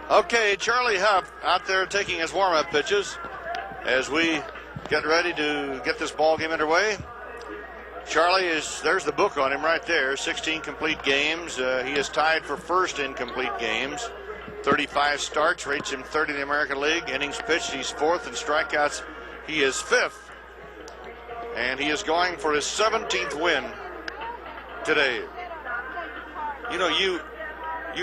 Okay, Charlie Huff out there taking his warm-up pitches as we get ready to get this ball game underway. Charlie there's the book on him right there, 16 complete games. He is tied for first in complete games. 35 starts, rates him third in the American League. Innings pitched, he's fourth. In strikeouts, he is fifth. And he is going for his 17th win today. You know, you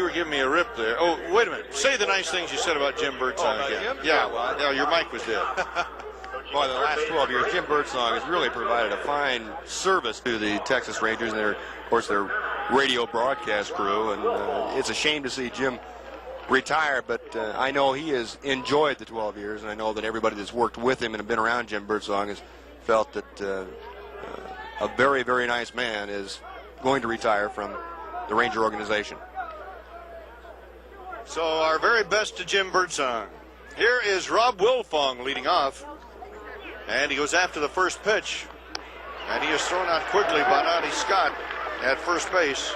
were giving me a rip there. Oh, wait a minute. Say the nice things you said about Jim Birdsong again. Jim? Yeah, well, no, your mic was dead. Boy, the last 12 years, Jim Birdsong has really provided a fine service to the Texas Rangers and, of course, their radio broadcast crew. And it's a shame to see Jim retire, but I know he has enjoyed the 12 years, and I know that everybody that's worked with him and have been around Jim Birdsong has felt that a very, very nice man is going to retire from the Ranger organization. So our very best to Jim Birdsong. Here is Rob Wilfong leading off. And he goes after the first pitch. And he is thrown out quickly by Donnie Scott at first base.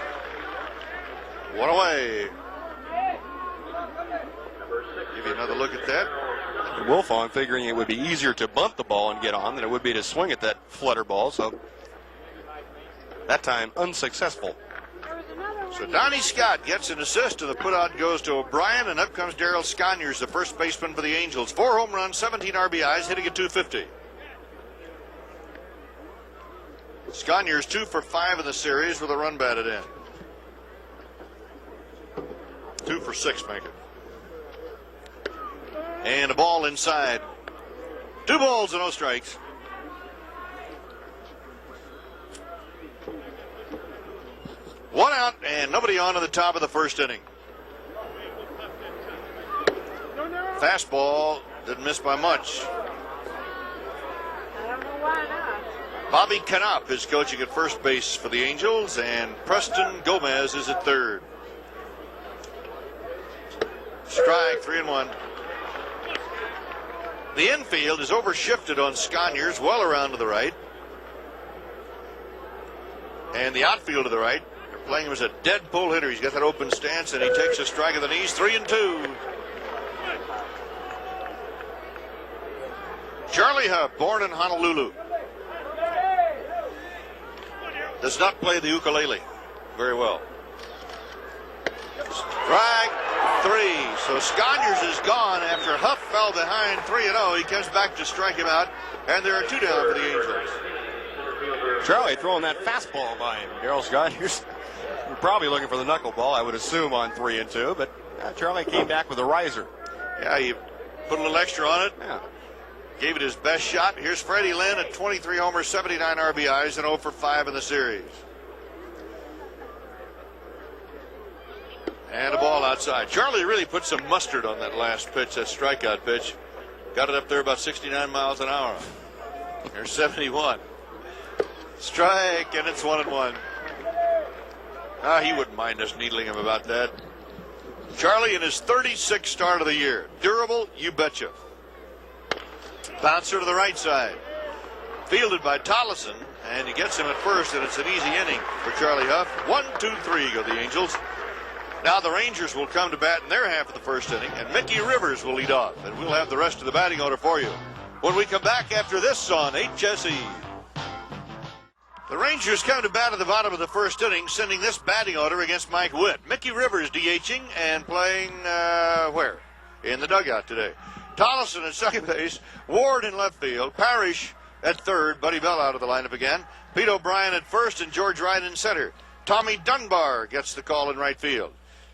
One away. Give you another look at that. Wilfong figuring it would be easier to bunt the ball and get on than it would be to swing at that flutter ball. So that time unsuccessful. So Donnie Scott gets an assist, and the putout goes to O'Brien, and up comes Darryl Sconyers, the first baseman for the Angels. 4 home runs, 17 RBIs, hitting at .250. Sconyers 2 for 5 in the series with a run batted in. 2 for 6, make it. And a ball inside. 2 balls and no strikes. One out and nobody on in the top of the first inning. Fastball didn't miss by much. I don't know why not. Bobby Knopp is coaching at first base for the Angels, and Preston Gomez is at third. Strike, 3-1. The infield is overshifted on Sconyers, well around to the right. And the outfield to the right. Playing him as a dead pull hitter. He's got that open stance, and he takes a strike of the knees. 3-2. Charlie Huff, born in Honolulu, does not play the ukulele very well. Strike 3. So Sconyers is gone after Huff fell behind 3-0. He comes back to strike him out, and there are 2 down for the Angels. Charlie throwing that fastball by him. Darryl Sconyers. We're probably looking for the knuckleball, I would assume, on 3-2, but Charlie came back with a riser. Yeah, he put a little extra on it. Yeah. Gave it his best shot. Here's Freddie Lynn at 23 homers, 79 RBIs, and 0 for 5 in the series. And a ball outside. Charlie really put some mustard on that last pitch, that strikeout pitch. Got it up there about 69 miles an hour. Here's 71. Strike, and it's 1-1. He wouldn't mind us needling him about that. Charlie in his 36th start of the year. Durable, you betcha. Bouncer to the right side. Fielded by Tollison, and he gets him at first, and it's an easy inning for Charlie Huff. 1-2-3 go the Angels. Now the Rangers will come to bat in their half of the first inning, and Mickey Rivers will lead off, and we'll have the rest of the batting order for you when we come back after this on HSE. The Rangers come to bat at the bottom of the first inning, sending this batting order against Mike Witt. Mickey Rivers DHing and playing where? In the dugout today. Tollison at second base, Ward in left field, Parrish at third, Buddy Bell out of the lineup again, Pete O'Brien at first, and George Wright in center. Tommy Dunbar gets the call in right field.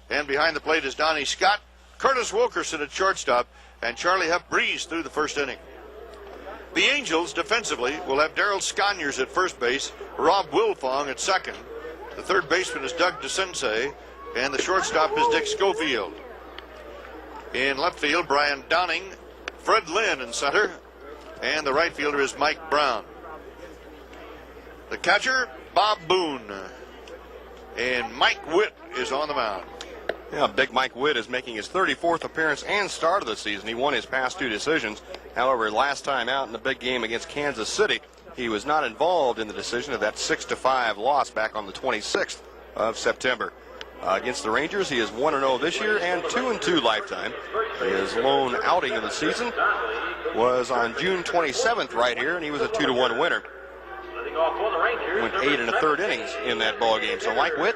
And behind the plate is Donnie Scott, Curtis Wilkerson at shortstop, and Charlie Huff breezed through the first inning. The Angels, defensively, will have Darryl Sconyers at first base, Rob Wilfong at second. The third baseman is Doug DeCinces, and the shortstop is Dick Schofield. In left field, Brian Downing, Fred Lynn in center, and the right fielder is Mike Brown. The catcher, Bob Boone, and Mike Witt is on the mound. Yeah, Big Mike Witt is making his 34th appearance and start of the season. He won his past 2 decisions. However, last time out in the big game against Kansas City, he was not involved in the decision of that 6-5 loss back on the 26th of September. Against the Rangers, he is 1-0 this year and 2-2 lifetime. His lone outing of the season was on June 27th right here, and he was a 2-1 winner. Went 8 1/3 innings in that ball game. So Mike Witt,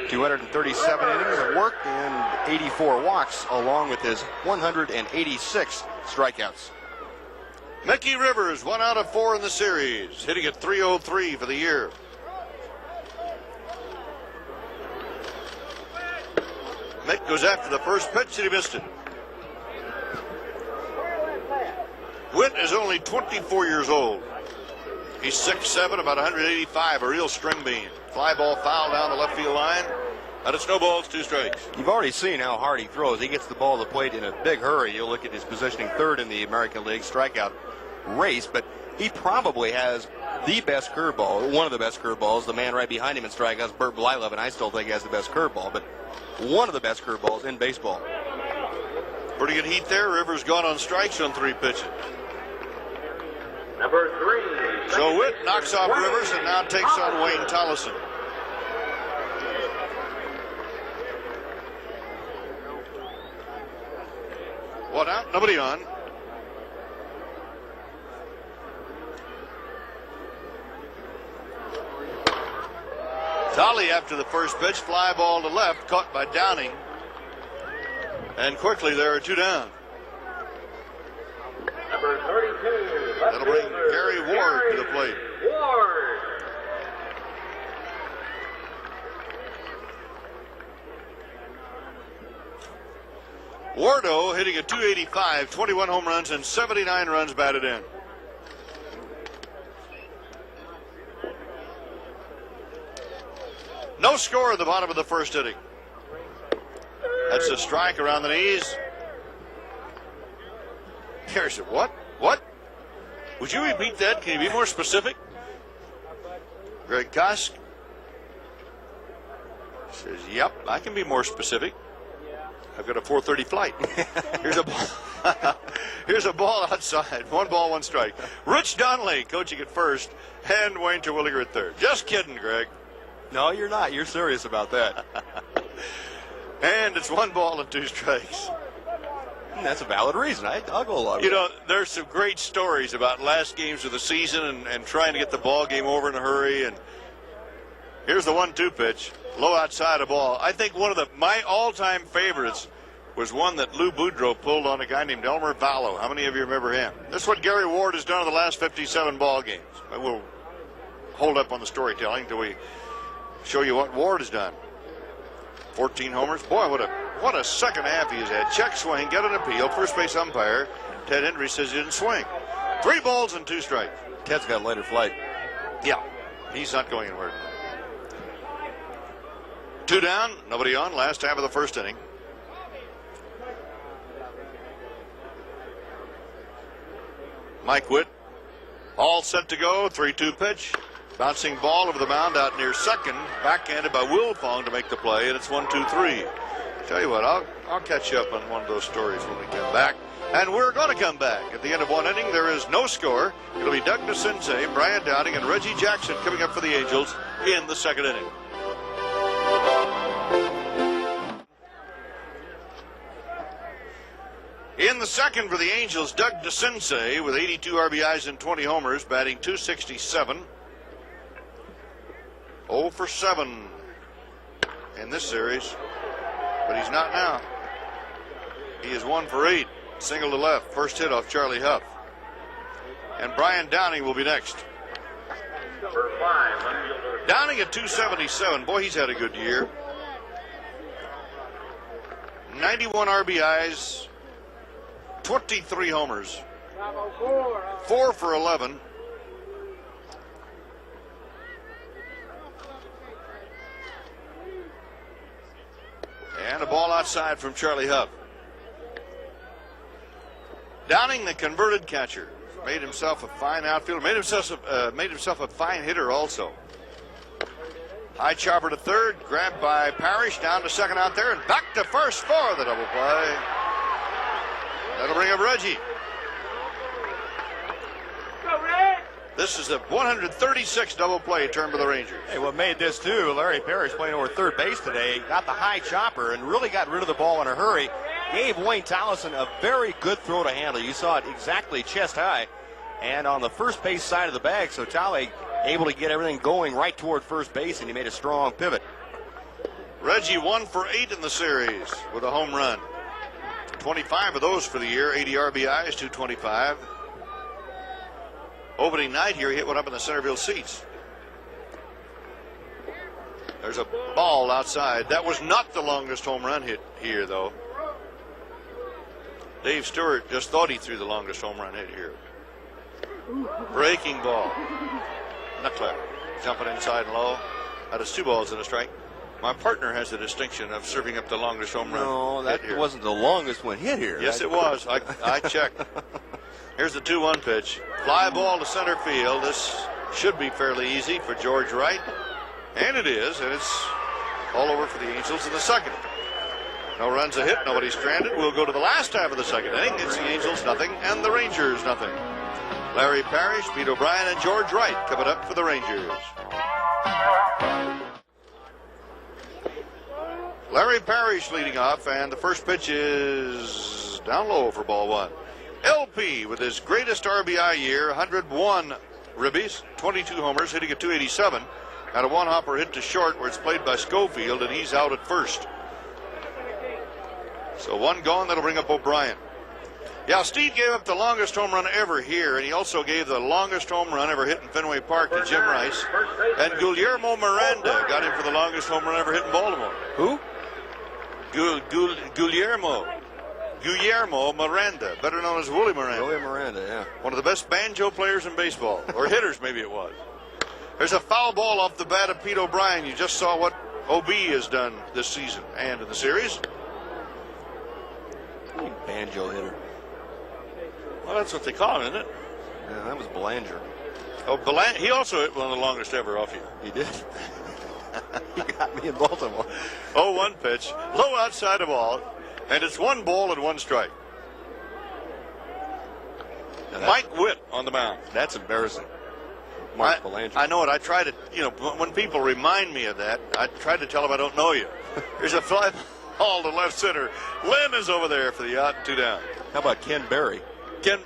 237 innings of work and 84 walks, along with his 186 strikeouts. Mickey Rivers, 1 out of 4 in the series, hitting at .303 for the year. Mick goes after the first pitch and he missed it. Witt is only 24 years old. He's 6'7", about 185, a real string bean. Fly ball foul down the left field line, and it's no balls, 2 strikes. You've already seen how hard he throws. He gets the ball to the plate in a big hurry. You'll look at his positioning third in the American League strikeout race, but he probably has the best curveball, one of the best curveballs. The man right behind him in strikeouts, Bert Blylev, and I still think he has the best curveball, but one of the best curveballs in baseball. Pretty good heat there. Rivers gone on strikes on 3 pitches. Number 3. So Witt knocks off Rivers and now takes on Wayne Tollison. One out, nobody on. Tolly after the first pitch, fly ball to left, caught by Downing. And quickly there are 2 down. Number 32. That'll bring Gary Ward to the plate. Ward. Wardo hitting a .285, 21 home runs and 79 runs batted in. No score at the bottom of the first inning. That's a strike around the knees. Here's it. What? Would you repeat that? Can you be more specific? Greg Kosk says, yep, I can be more specific. I've got a 4:30 flight. Here's a ball. Here's a ball outside. 1 ball, 1 strike. Rich Donnelly coaching at first, and Wayne Terwilliger at third. Just kidding, Greg. No, you're not. You're serious about that. And it's 1 ball and 2 strikes. That's a valid reason. I'll go along with You know, there's some great stories about last games of the season and trying to get the ball game over in a hurry. And here's the 1-2 pitch. Low outside a ball. I think one of my all-time favorites was one that Lou Boudreau pulled on a guy named Elmer Vallow. How many of you remember him? This is what Gary Ward has done in the last 57 ball games. We'll hold up on the storytelling until we show you what Ward has done. 14 homers. Boy, what a second half he has had. Check swing, get an appeal. First base umpire Ted Hendry says he didn't swing. 3 balls and 2 strikes. Ted's got a later flight. Yeah, he's not going anywhere. 2 down, nobody on. Last half of the first inning. Mike Witt, all set to go. 3-2 pitch. Bouncing ball over the mound out near second. Backhanded by Wilfong to make the play, and it's 1-2-3. Tell you what, I'll catch you up on one of those stories when we come back. And we're going to come back. At the end of 1 inning, there is no score. It'll be Doug DeCinces, Brian Downing, and Reggie Jackson coming up for the Angels in the 2nd inning. In the 2nd for the Angels, Doug DeCinces with 82 RBIs and 20 homers, batting .267. 0 for 7 in this series, but he's not now. He is 1 for 8, single to left, first hit off Charlie Huff. And Brian Downing will be next. Number 5. Downing at .277. Boy, he's had a good year. 91 RBIs, 23 homers, 4 for 11. And a ball outside from Charlie Huff. Downing, the converted catcher, made himself a fine outfielder, made himself a fine hitter also. High chopper to third, grabbed by Parrish, down to second out there, and back to first for the double play. That'll bring up Reggie. This is a 136 double play term for the Rangers. Hey, what made this too, Larry Parrish playing over third base today, got the high chopper and really got rid of the ball in a hurry. Gave Wayne Tollison a very good throw to handle. You saw it exactly chest high and on the first base side of the bag. So Tolle able to get everything going right toward first base, and he made a strong pivot. Reggie 1 for 8 in the series with a home run. 25 of those for the year, 80 RBIs, 225. Opening night here, he hit one up in the center field seats. There's a ball outside. That was not the longest home run hit here, though. Dave Stewart just thought he threw the longest home run hit here. Breaking ball. Knuckler jumping inside low. That is 2 balls and a strike. My partner has the distinction of serving up the longest home run. No, that hit here. Wasn't the longest one hit here. Yes, it was. I checked. Here's the 2-1 pitch. Fly ball to center field. This should be fairly easy for George Wright. And it is. And it's all over for the Angels in the second. No runs a hit. Nobody stranded. We'll go to the last half of the second inning. It's the Angels nothing and the Rangers nothing. Larry Parrish, Pete O'Brien, and George Wright coming up for the Rangers. Larry Parrish leading off, and the first pitch is down low for ball 1. LP with his greatest RBI year, 101 ribbies, 22 homers, hitting a 287. Had a one-hopper hit to short where it's played by Schofield, and he's out at first. So 1 gone, that'll bring up O'Brien. Yeah, Steve gave up the longest home run ever here, and he also gave the longest home run ever hit in Fenway Park to Jim Rice. And Guillermo Miranda got him for the longest home run ever hit in Baltimore. Who? Guillermo Miranda, better known as Willie Miranda. Willie Miranda, yeah. One of the best banjo players in baseball, or hitters maybe it was. There's a foul ball off the bat of Pete O'Brien. You just saw what OB has done this season and in the series. Banjo hitter. Well, that's what they call him, isn't it? Yeah, that was Belanger. Oh, he also hit one of the longest ever off you. He did. He got me in Baltimore. 0-1 pitch, low outside the ball, and it's 1 ball and 1 strike. Mike Witt on the mound. That's embarrassing. Mark Belanger. I know it. I try to, when people remind me of that, I try to tell them I don't know you. There's a fly ball to left center. Lynn is over there for the out and 2 down. How about Ken Berry? Ken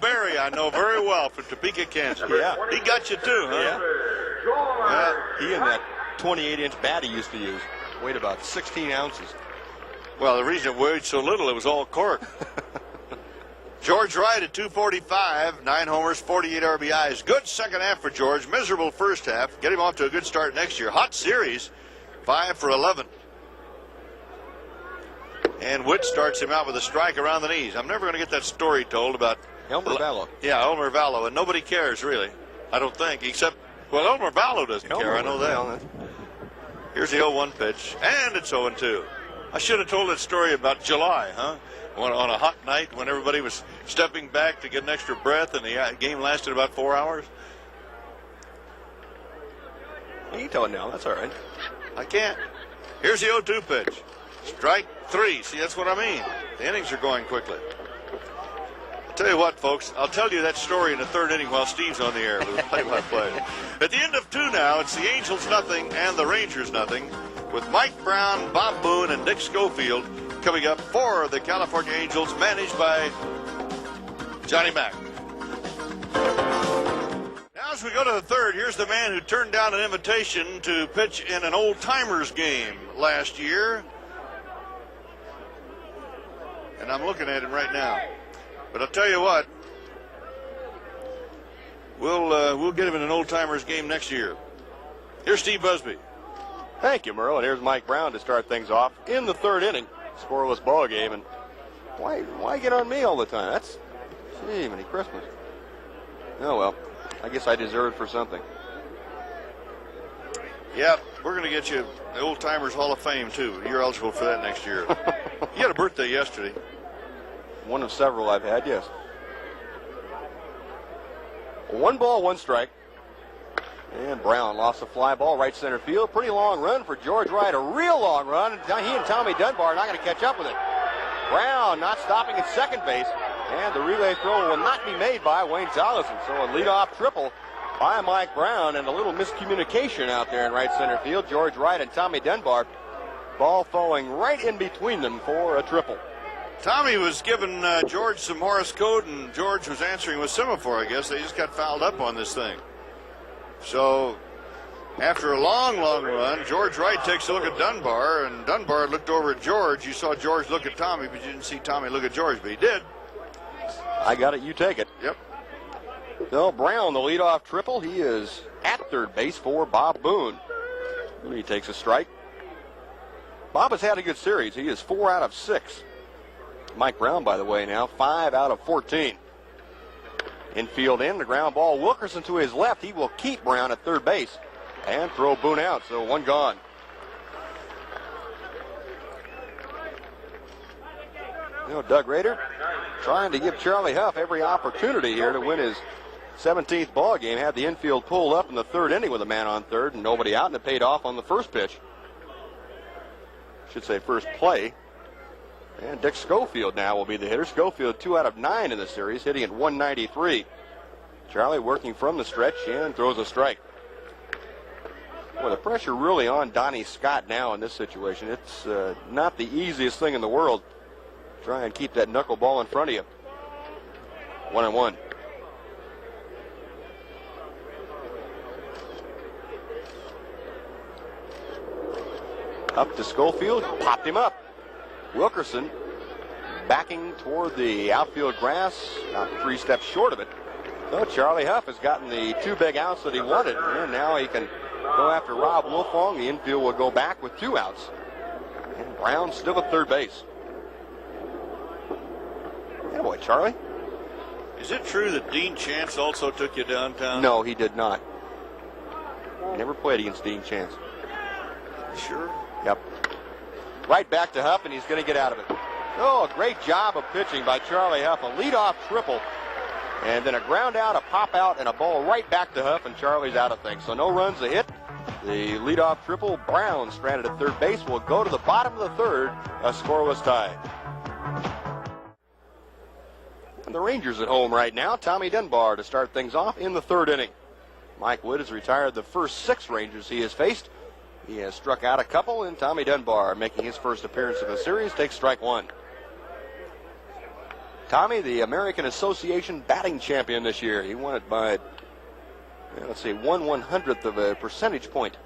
Berry, I know very well from Topeka, Kansas. Yeah. He got you too, huh? Yeah. He and that 28-inch bat he used to use weighed about 16 ounces. Well, the reason it weighed so little, it was all cork. George Wright at 245, 9 homers, 48 RBIs. Good second half for George. Miserable first half. Get him off to a good start next year. Hot series, 5 for 11. And Witt starts him out with a strike around the knees. I'm never going to get that story told about Elmer Vallow. Yeah, Elmer Vallow, and nobody cares really. I don't think, except Elmer Vallow doesn't care. I know that. Here's the 0-1 pitch, and it's 0-2. I should have told that story about July, huh? On a hot night when everybody was stepping back to get an extra breath, and the game lasted about 4 hours. You can tell it now. That's all right. I can't. Here's the 0-2 pitch. Strike 3. See, that's what I mean. The innings are going quickly. I'll tell you what, folks. I'll tell you that story in the 3rd inning while Steve's on the air. Play-by-play. At the end of 2 now, it's the Angels nothing and the Rangers nothing, with Mike Brown, Bob Boone, and Dick Schofield coming up for the California Angels, managed by Johnny Mack. Now, as we go to the 3rd, here's the man who turned down an invitation to pitch in an old-timers game last year. And I'm looking at him right now. But I'll tell you what, we'll get him in an old-timers game next year. Here's Steve Busby. Thank you, Merle. And here's Mike Brown to start things off in the 3rd inning. Scoreless ball game. And why get on me all the time? That's, gee, many Christmas. Oh, well, I guess I deserve it for something. Yeah, we're going to get you the Old Timers Hall of Fame, too. You're eligible for that next year. You had a birthday yesterday. One of several I've had, yes. 1 ball, 1 strike. And Brown lost a fly ball right center field. Pretty long run for George Wright. A real long run. He and Tommy Dunbar are not going to catch up with it. Brown not stopping at second base. And the relay throw will not be made by Wayne Tollison. So a leadoff triple by Mike Brown, and a little miscommunication out there in right center field. George Wright and Tommy Dunbar. Ball falling right in between them for a triple. Tommy was giving George some Morse code, and George was answering with semaphore, I guess. They just got fouled up on this thing. So after a long run, George Wright takes a look at Dunbar, and Dunbar looked over at George. You saw George look at Tommy, but you didn't see Tommy look at George, but he did. I got it, you take it. Yep. Bill Brown, the leadoff triple. He is at third base for Bob Boone. He takes a strike. Bob has had a good series. He is 4 out of 6. Mike Brown, by the way, now 5 out of 14. Infield in, the ground ball. Wilkerson to his left. He will keep Brown at third base and throw Boone out. So one gone. You know, Doug Rader trying to give Charlie Huff every opportunity here to win his 17th ball game. Had the infield pulled up in the third inning with a man on third and nobody out, and it paid off on the first pitch. Should say first play. And Dick Schofield now will be the hitter. Schofield 2 out of 9 in the series, hitting at 193. Charlie working from the stretch and throws a strike. Well, the pressure really on Donnie Scott now in this situation. It's not the easiest thing in the world. Try and keep that knuckleball in front of you. 1-1. Up to Schofield, popped him up. Wilkerson backing toward the outfield grass, about 3 steps short of it. So Charlie Huff has gotten the 2 big outs that he wanted, and now he can go after Rob Wolfong. The infield will go back with 2 outs. And Brown still at third base. Hey, boy, Charlie. Is it true that Dean Chance also took you downtown? No, he did not. Never played against Dean Chance. Sure. Yep. Right back to Huff, and he's going to get out of it. Oh, a great job of pitching by Charlie Huff. A leadoff triple, and then a ground out, a pop out, and a ball right back to Huff, and Charlie's out of things. So no runs, a hit. The leadoff triple, Brown stranded at third base, will go to the bottom of the third, a scoreless tie. And the Rangers at home right now. Tommy Dunbar to start things off in the third inning. Mike Witt has retired the first 6 Rangers he has faced. He has struck out a couple, and Tommy Dunbar, making his first appearance in the series, takes strike 1. Tommy, the American Association batting champion this year. He won it by, let's see, 1/100th of a percentage point.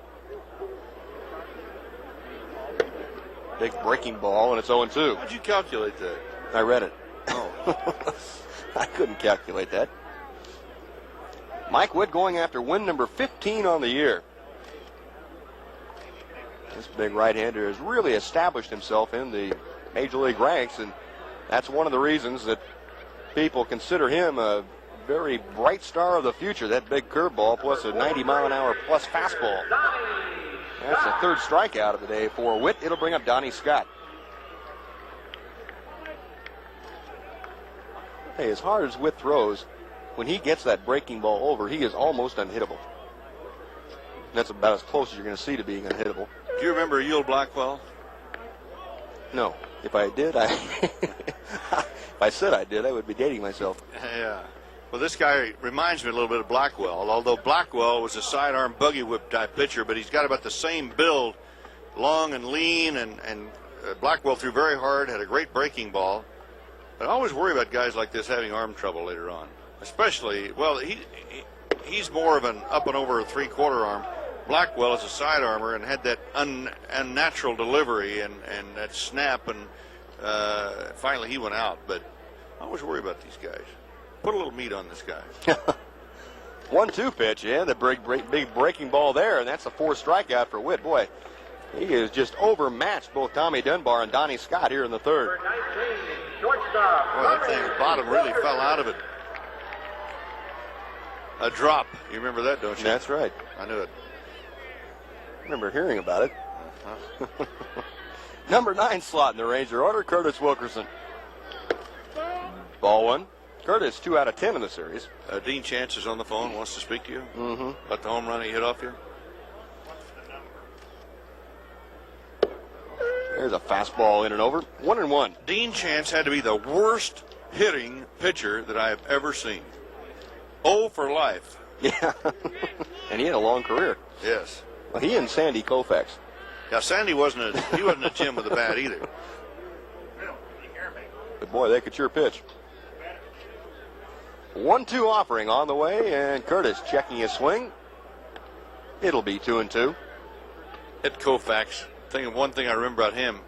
Big breaking ball, and it's 0-2. How'd you calculate that? I read it. Oh. I couldn't calculate that. Mike Witt going after win number 15 on the year. This big right-hander has really established himself in the Major League ranks, and that's one of the reasons that people consider him a very bright star of the future. That big curveball plus a 90-mile-an-hour plus fastball. That's the 3rd strikeout of the day for Witt. It'll bring up Donnie Scott. Hey, as hard as Witt throws, when he gets that breaking ball over, he is almost unhittable. That's about as close as you're going to see to being unhittable. Do you remember Yule Blackwell? No. If I did, if I said I did, I would be dating myself. Yeah. Well, this guy reminds me a little bit of Blackwell, although Blackwell was a sidearm buggy whip type pitcher, but he's got about the same build, long and lean, and Blackwell threw very hard, had a great breaking ball. But I always worry about guys like this having arm trouble later on, especially, well, he's more of an up and over 3/4 arm. Blackwell is a side armor and had that unnatural delivery and that snap, and finally he went out. But I always worry about these guys. Put a little meat on this guy. 1-2 pitch, and the big breaking ball there, and that's a 4th strikeout for Witt. Boy, he has just overmatched both Tommy Dunbar and Donnie Scott here in the 3rd. Boy, that thing's bottom really fell out of it. A drop. You remember that, don't you? That's right. I knew it. I remember hearing about it. Number 9 slot in the Ranger order, Curtis Wilkerson. Ball 1. Curtis 2 out of 10 in the series. Dean Chance is on the phone, wants to speak to you. Mm-hmm. About the home run he hit off you. There's a fastball in and over. 1-1. Dean Chance had to be the worst hitting pitcher that I have ever seen. 0 for life. Yeah. And he had a long career. Yes. Well, he and Sandy Koufax. Yeah, Sandy wasn't a Jim with a bat either. But boy, they could sure pitch. 1-2 offering on the way, and Curtis checking his swing. It'll be 2-2. At Koufax, one thing I remember about him,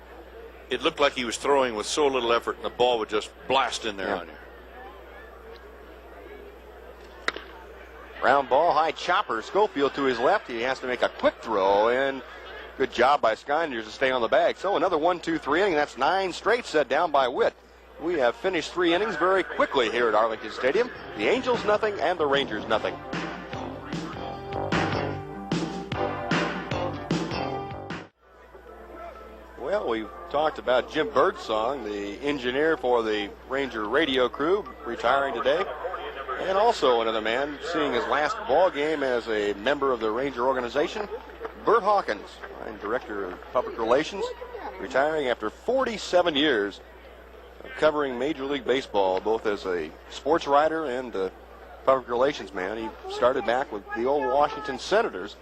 it looked like he was throwing with so little effort, and the ball would just blast in there on you. Round ball, high chopper. Schofield to his left. He has to make a quick throw, and good job by Skynders to stay on the bag. So another 1-2-3 inning. That's 9 straight set down by Witt. We have finished 3 innings very quickly here at Arlington Stadium. The Angels nothing and the Rangers nothing. Well, we've talked about Jim Birdsong, the engineer for the Ranger radio crew, retiring today. And also another man seeing his last ball game as a member of the Ranger organization, Bert Hawkins, Director of Public Relations, retiring after 47 years of covering Major League Baseball, both as a sports writer and a public relations man. He started back with the old Washington Senators.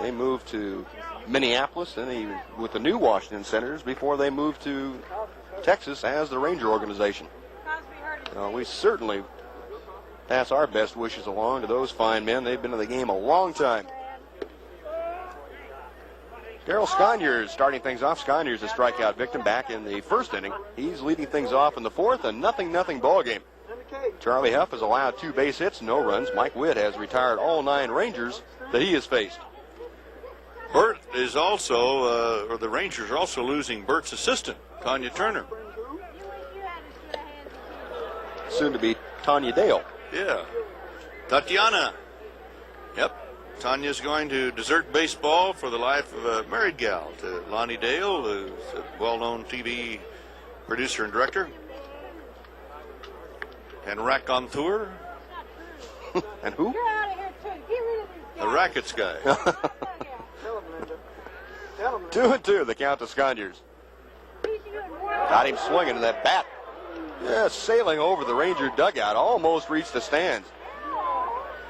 They moved to Minneapolis, and he with the new Washington Senators before they moved to Texas as the Ranger organization. We certainly pass our best wishes along to those fine men. They've been in the game a long time. Darryl Sconyers starting things off. Sconyers a strikeout victim back in the first inning. He's leading things off in the fourth, a 0-0 ball game. Charlie Huff has allowed 2 base hits, no runs. Mike Witt has retired all 9 Rangers that he has faced. Bert is also, or the Rangers are also losing Bert's assistant, Tanya Turner. Soon to be Tanya Dale. Yeah. Tatiana. Yep. Tanya's going to desert baseball for the life of a married gal to Lonnie Dale, who's a well-known TV producer and director. And raconteur. And who? The rackets guy. 2-2, the count to Sconyers. Got him swinging to that bat. Yeah, sailing over the Ranger dugout, almost reached the stands.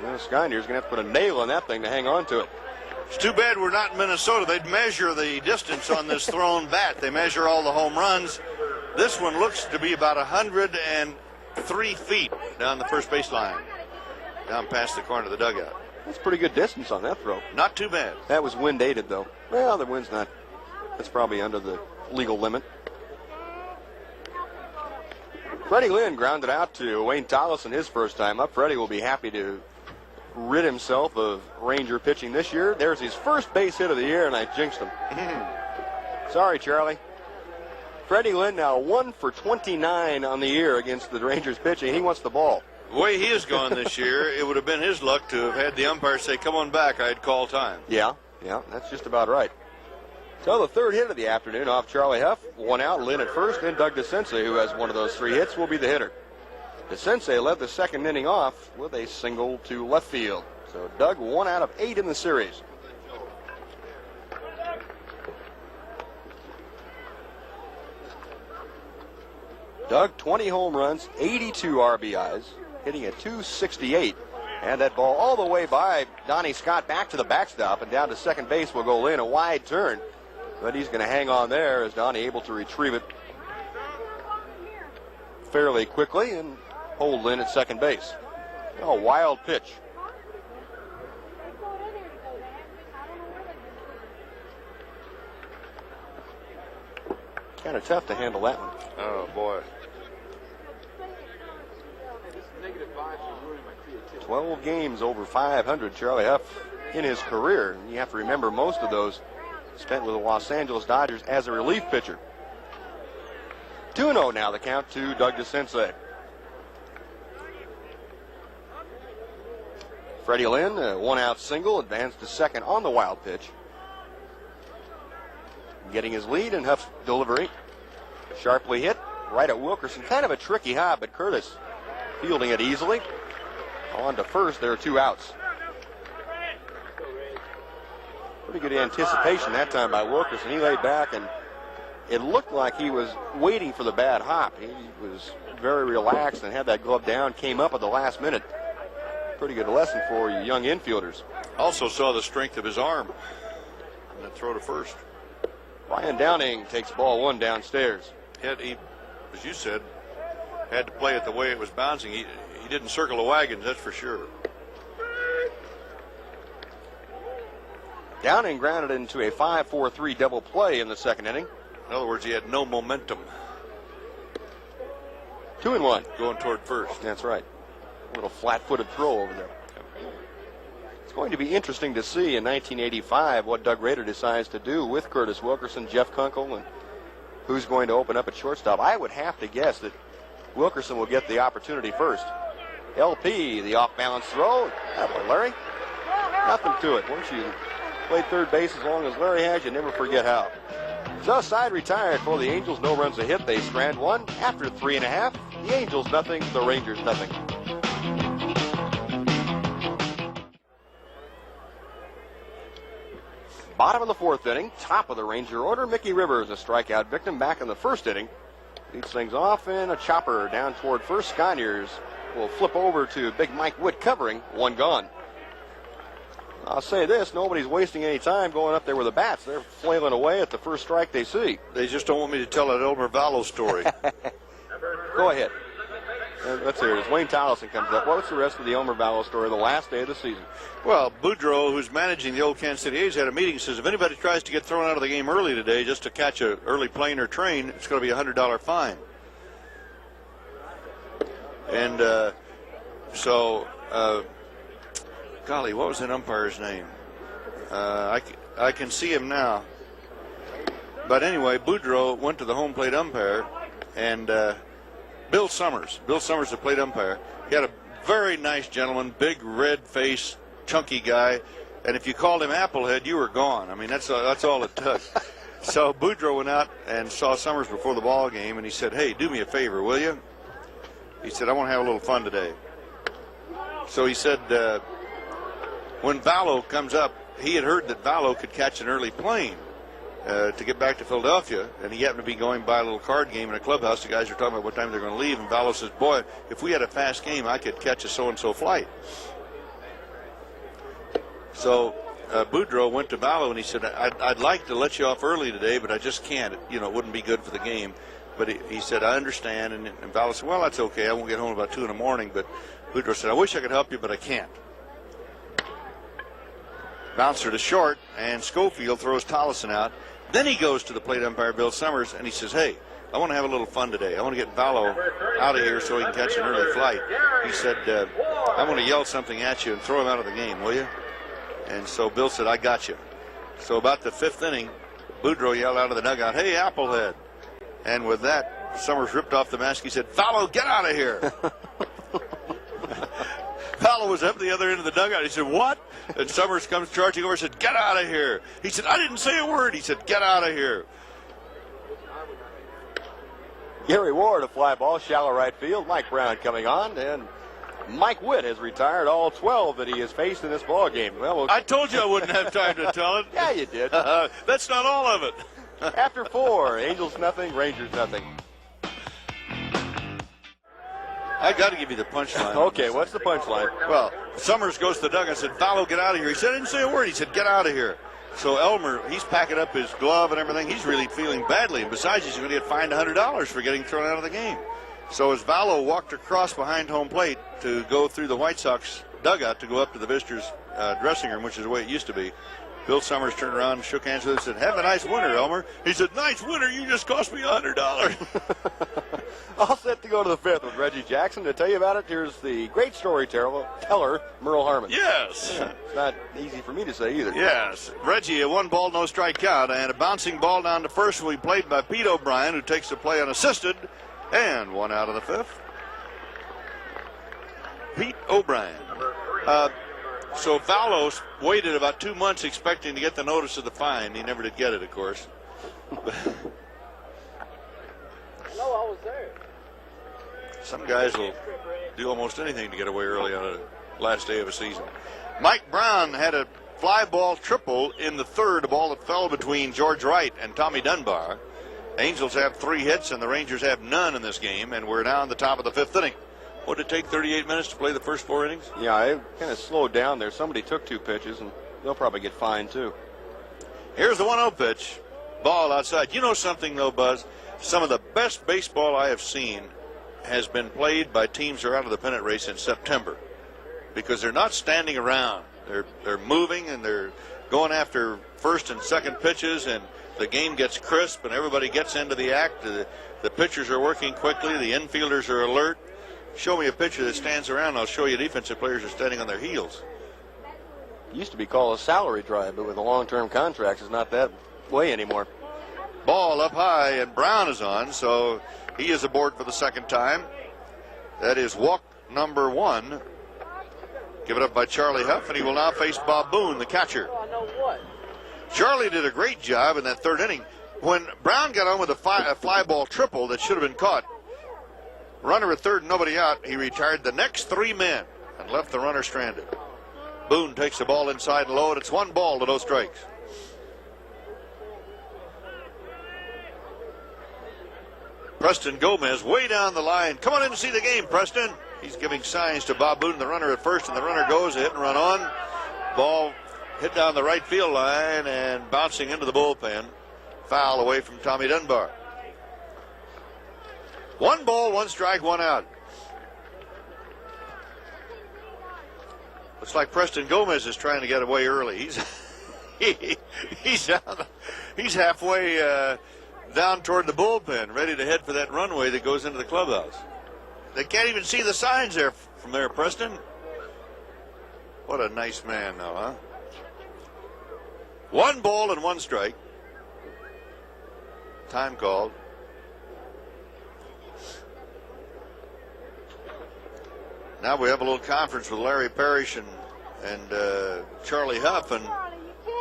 Well, Sconyers going to have to put a nail in that thing to hang on to it. It's too bad we're not in Minnesota. They'd measure the distance on this thrown bat. They measure all the home runs. This one looks to be about 103 feet down the first base line, down past the corner of the dugout. That's pretty good distance on that throw. Not too bad. That was wind aided, though. Well, the wind's not. That's probably under the legal limit. Freddie Lynn grounded out to Wayne Tollison his first time up. Freddie will be happy to rid himself of Ranger pitching this year. There's his first base hit of the year, and I jinxed him. Sorry, Charlie. Freddie Lynn now 1 for 29 on the year against the Rangers pitching. He wants the ball. The way he has gone this year, it would have been his luck to have had the umpire say, come on back, I'd call time. Yeah, that's just about right. So the third hit of the afternoon off Charlie Huff. 1 out, Lynn at first, and Doug DeSensei, who has one of those 3 hits, will be the hitter. DeSensei led the second inning off with a single to left field. So Doug 1 out of 8 in the series. Doug, 20 home runs, 82 RBIs, hitting at .268. And that ball all the way by Donnie Scott back to the backstop, and down to second base will go Lynn, a wide turn. But he's going to hang on there as Donnie able to retrieve it fairly quickly and hold Lynn at second base. A wild pitch. Kind of tough to handle that one. Oh, boy. 12 games over 500, Charlie Huff, in his career. You have to remember most of those spent with the Los Angeles Dodgers as a relief pitcher. 2-0 now, the count to Doug DeSensei. Freddie Lynn, a 1-out single, advanced to second on the wild pitch. Getting his lead, and Huff's delivery sharply hit right at Wilkerson. Kind of a tricky hop, but Curtis fielding it easily. On to first, there are 2 outs. Pretty good anticipation that time by Wilkerson. He laid back and it looked like he was waiting for the bad hop. He was very relaxed and had that glove down, came up at the last minute. Pretty good lesson for you young infielders. Also saw the strength of his arm in that throw to first. Ryan Downing takes ball one downstairs. He, as you said, had to play it the way it was bouncing. He didn't circle the wagons, that's for sure. Downing grounded into a 5-4-3 double play in the second inning. In other words, he had no momentum. 2-1. Going toward first. That's right. A little flat-footed throw over there. It's going to be interesting to see in 1985 what Doug Rader decides to do with Curtis Wilkerson, Jeff Kunkel, and who's going to open up at shortstop. I would have to guess that Wilkerson will get the opportunity first. LP, the off-balance throw. That boy, Larry. Nothing to it. Once you played third base as long as Larry has, you never forget how. So side retired for the Angels. No runs a hit. They strand one after 3.5. The Angels nothing. The Rangers nothing. Bottom of the fourth inning, top of the Ranger order. Mickey Rivers, a strikeout victim back in the first inning. Leads things off in a chopper down toward first. Skyneers will flip over to big Mike Witt covering. One gone. I'll say this, nobody's wasting any time going up there with the bats. They're flailing away at the first strike they see. They just don't want me to tell that Elmer Vallow story. Go ahead. Let's hear it. As Wayne Tolleson comes up, what's the rest of the Elmer Vallow story the last day of the season? Well, Boudreau, who's managing the old Kansas City A's, had a meeting and says if anybody tries to get thrown out of the game early today just to catch an early plane or train, it's going to be a $100 fine. And golly, what was that umpire's name? I can see him now. But anyway, Boudreau went to the home plate umpire, and Bill Summers, the plate umpire, he had a very nice gentleman, big red face, chunky guy, and if you called him Applehead, you were gone. I mean, that's all it took. So Boudreau went out and saw Summers before the ball game, and he said, "Hey, do me a favor, will you?" He said, "I want to have a little fun today." So he said, when Vallow comes up, he had heard that Vallow could catch an early plane to get back to Philadelphia, and he happened to be going by a little card game in a clubhouse. The guys were talking about what time they're going to leave, and Vallow says, "Boy, if we had a fast game, I could catch a so-and-so flight." So Boudreau went to Vallow, and he said, I'd like to let you off early today, but I just can't. You know, it wouldn't be good for the game. But he said, "I understand." And Vallow said, "Well, that's okay. I won't get home about 2 in the morning." But Boudreau said, "I wish I could help you, but I can't." Bouncer to short, and Schofield throws Tolleson out. Then he goes to the plate umpire, Bill Summers, and he says, "Hey, I want to have a little fun today. I want to get Vallow out of here so he can catch an early flight." He said, "I want to yell something at you and throw him out of the game, will you?" And so Bill said, "I got you." So about the fifth inning, Boudreau yelled out of the dugout, "Hey, Applehead." And with that, Summers ripped off the mask. He said, "Vallow, get out of here." Vallow was up the other end of the dugout. He said, "What?" And Summers comes charging over and said, "Get out of here." He said, "I didn't say a word." He said, "Get out of here." Gary Ward, a fly ball, shallow right field. Mike Brown coming on, and Mike Witt has retired all 12 that he has faced in this ball game. Well, I told you I wouldn't have time to tell it. Yeah, you did. That's not all of it. After 4, Angels nothing, Rangers nothing. I got to give you the punchline. Okay, what's the punchline? Well, Summers goes to the dugout and said, "Vallow, get out of here." He said, "I didn't say a word." He said, "Get out of here." So Elmer, he's packing up his glove and everything. He's really feeling badly. And besides, he's going to get fined $100 for getting thrown out of the game. So as Vallow walked across behind home plate to go through the White Sox dugout to go up to the visitors' dressing room, which is the way it used to be, Bill Summers turned around and shook hands with him and said, "Have a nice winter, Elmer." He said, "Nice winter? You just cost me $100. All set to go to the fifth with Reggie Jackson. To tell you about it, here's the great storyteller, Merle Harmon. Yes. Yeah, it's not easy for me to say either. Yes. Reggie, a 1-ball, no strike count, and a bouncing ball down to first will be played by Pete O'Brien, who takes the play unassisted, and 1 out of the 5th. Pete O'Brien. So Vallow waited about 2 months expecting to get the notice of the fine. He never did get it, of course. No, I was there. Some guys will do almost anything to get away early on the last day of a season. Mike Brown had a fly ball triple in the third, a ball that fell between George Wright and Tommy Dunbar. Angels have 3 hits and the Rangers have none in this game, and we're now in the top of the 5th inning. What did it take 38 minutes to play the first 4 innings? Yeah, it kind of slowed down there. Somebody took 2 pitches, and they'll probably get fined too. Here's the 1-0 pitch. Ball outside. You know something, though, Buzz? Some of the best baseball I have seen has been played by teams that are out of the pennant race in September, because they're not standing around. They're moving, and they're going after first and second pitches, and the game gets crisp, and everybody gets into the act. The pitchers are working quickly. The infielders are alert. Show me a pitcher that stands around, and I'll show you defensive players are standing on their heels. It used to be called a salary drive, but with the long-term contracts, it's not that way anymore. Ball up high, and Brown is on, so he is aboard for the second time. That is walk number 1. Given up by Charlie Huff, and he will now face Bob Boone, the catcher. Oh, I know what. Charlie did a great job in that 3rd inning. When Brown got on with a fly ball triple that should have been caught, runner at 3rd and nobody out, he retired the next 3 men and left the runner stranded. Boone takes the ball inside and low, and it's 1 ball to no strikes. Preston Gomez way down the line. Come on in and see the game, Preston. He's giving signs to Bob Boone, the runner at first, and the runner goes, a hit and run on. Ball hit down the right field line and bouncing into the bullpen. Foul away from Tommy Dunbar. 1 ball, 1 strike, 1 out. Looks like Preston Gomez is trying to get away early. He's halfway down toward the bullpen, ready to head for that runway that goes into the clubhouse. They can't even see the signs there from there, Preston. What a nice man, though, huh? 1 ball and 1 strike. Time called. Now we have a little conference with Larry Parrish and Charlie Huff. And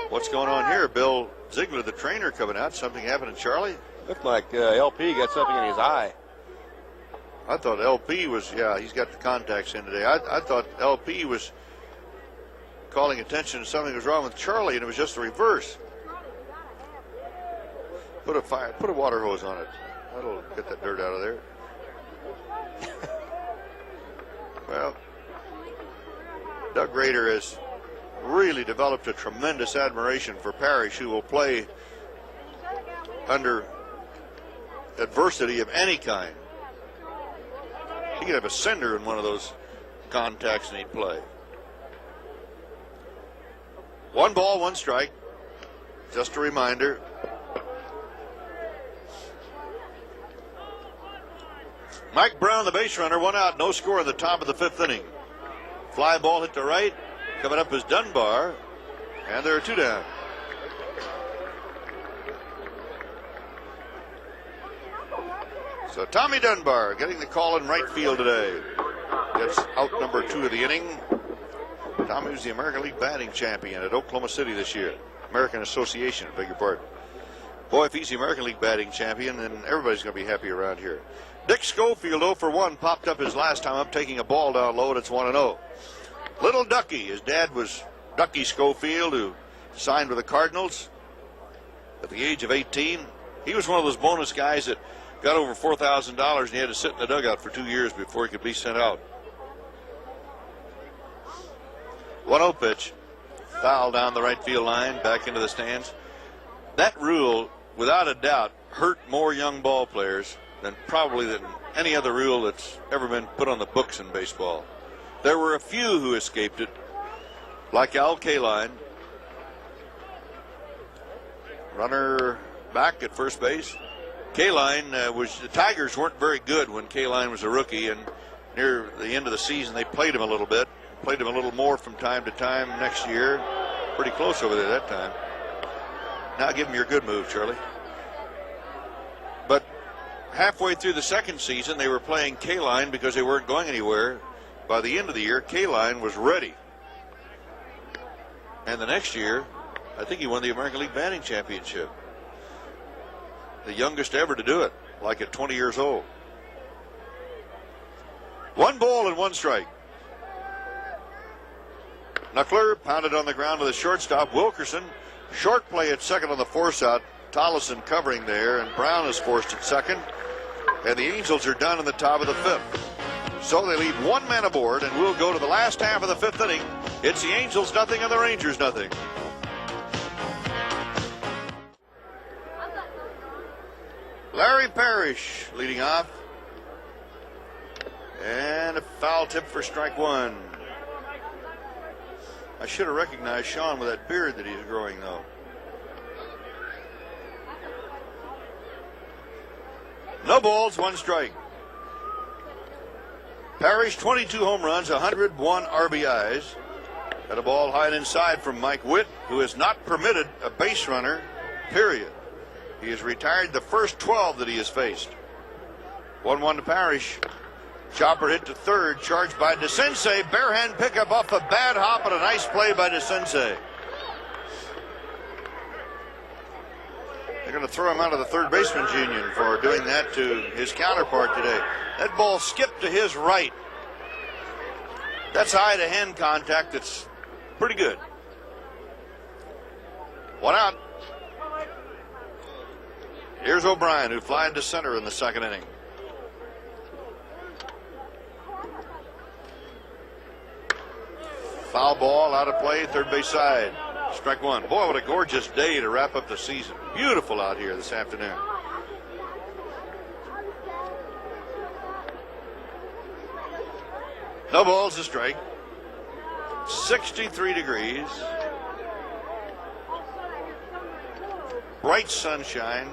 what's going on here? Bill Ziegler, the trainer, coming out. Something happened to Charlie? Looked like LP got something in his eye. I thought LP was, yeah, he's got the contacts in today. I thought LP was calling attention to something was wrong with Charlie, and it was just the reverse. Put a water hose on it. That'll get that dirt out of there. Well, Doug Rader has really developed a tremendous admiration for Parrish, who will play under adversity of any kind. He could have a cinder in one of those contacts and he'd play. 1 ball, 1 strike. Just a reminder. Mike Brown, the base runner, 1 out, no score in the top of the 5th inning. Fly ball hit to right. Coming up is Dunbar, and there are 2 down. So Tommy Dunbar getting the call in right field today. Gets out number 2 of the inning. Tommy was the American League batting champion at Oklahoma City this year. American Association, I beg your pardon. Boy, if he's the American League batting champion, then everybody's going to be happy around here. Dick Schofield, 0 for 1, popped up his last time up, taking a ball down low, and it's 1-0. Little Ducky, his dad was Ducky Schofield, who signed with the Cardinals at the age of 18. He was one of those bonus guys that got over $4,000, and he had to sit in the dugout for 2 years before he could be sent out. 1-0 pitch. Foul down the right field line, back into the stands. That rule, without a doubt, hurt more young ball players than any other rule that's ever been put on the books in baseball. There were a few who escaped it, like Al Kaline. Runner back at first base. Kaline the Tigers weren't very good when Kaline was a rookie, and near the end of the season they played him a little bit. Played him a little more from time to time next year. Pretty close over there that time. Now give him your good move, Charlie. But halfway through the second season, they were playing Kaline because they weren't going anywhere. By the end of the year, Kaline was ready. And the next year, I think he won the American League batting championship. The youngest ever to do it, like at 20 years old. 1 ball and 1 strike. Knuckler pounded on the ground to the shortstop. Wilkerson, short play at second on the force out. Tollison covering there, and Brown is forced at second. And the Angels are done in the top of the fifth. So they leave one man aboard, and we'll go to the last half of the fifth inning. It's the Angels nothing and the Rangers nothing. Larry Parrish leading off. And a foul tip for strike one. I should have recognized Sean with that beard that he's growing, though. No balls, one strike. Parrish, 22 home runs, 101 RBIs. Got a ball high and inside from Mike Witt, who has not permitted a base runner, period. He has retired the first 12 that he has faced. 1-1 to Parrish. Chopper hit to third, charged by DeCinces. Barehand pickup off a bad hop and a nice play by DeCinces. They're going to throw him out of the third baseman's union for doing that to his counterpart today. That ball skipped to his right. That's eye to hand contact. That's pretty good. One out. Here's O'Brien, who flied to center in the second inning. Foul ball out of play, third base side. Strike one. Boy, what a gorgeous day to wrap up the season. Beautiful out here this afternoon. No balls, a strike. 63 degrees. Bright sunshine.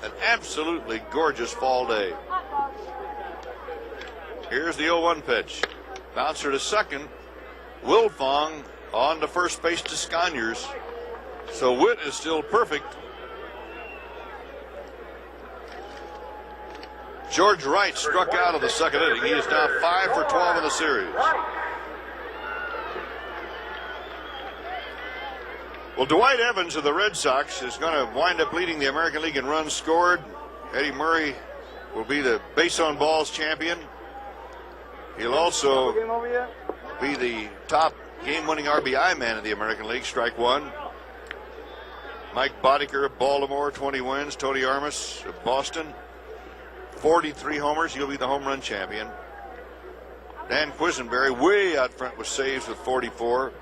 An absolutely gorgeous fall day. Here's the 0-1 pitch. Bouncer to second. Wilfong on to first base to Sconyers. So Witt is still perfect. George Wright struck out of the second inning. He is now 5 for 12 in the series. Well, Dwight Evans of the Red Sox is going to wind up leading the American League in runs scored. Eddie Murray will be the base on balls champion. He'll also be the top game-winning RBI man in the American League. Strike one. Mike Boddicker of Baltimore, 20 wins. Tony Armas of Boston, 43 homers. He'll be the home run champion. Dan Quisenberry way out front with saves with 44.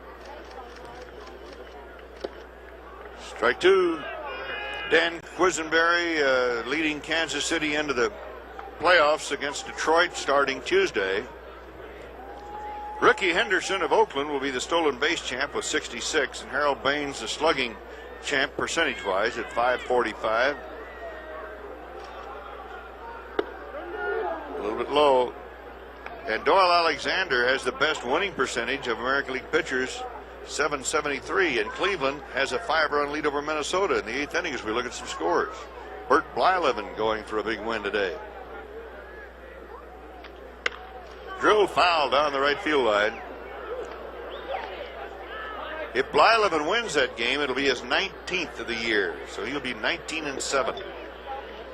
Strike two. Dan Quisenberry leading Kansas City into the playoffs against Detroit starting Tuesday. Ricky Henderson of Oakland will be the stolen base champ with 66, and Harold Baines the slugging champ percentage-wise at 545. A little bit low. And Doyle Alexander has the best winning percentage of American League pitchers, 773. And Cleveland has a 5-run lead over Minnesota in the 8th inning as we look at some scores. Bert Blyleven going for a big win today. Drill foul down the right field line. If Blyleven wins that game, it'll be his 19th of the year. So he'll be 19-7.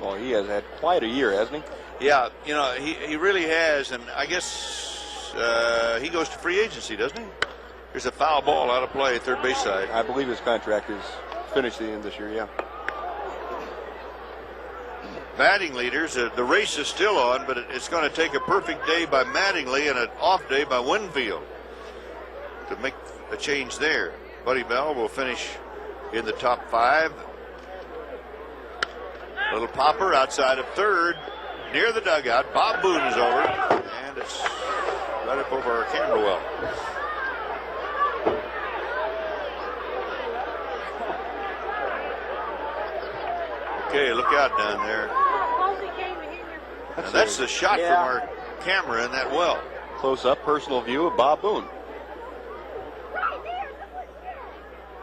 Well, he has had quite a year, hasn't he? Yeah, you know, he really has. And I guess he goes to free agency, doesn't he? There's a foul ball out of play, third base side. I believe his contract is finished at the end of this year, yeah. Batting leaders, the race is still on, but it's going to take a perfect day by Mattingly and an off day by Winfield to make a change there. Buddy Bell will finish in the top 5. Little popper outside of third, near the dugout. Bob Boone is over, and it's right up over our camera well. Okay, look out down there. And that's the shot from our camera in that well. Close-up personal view of Bob Boone.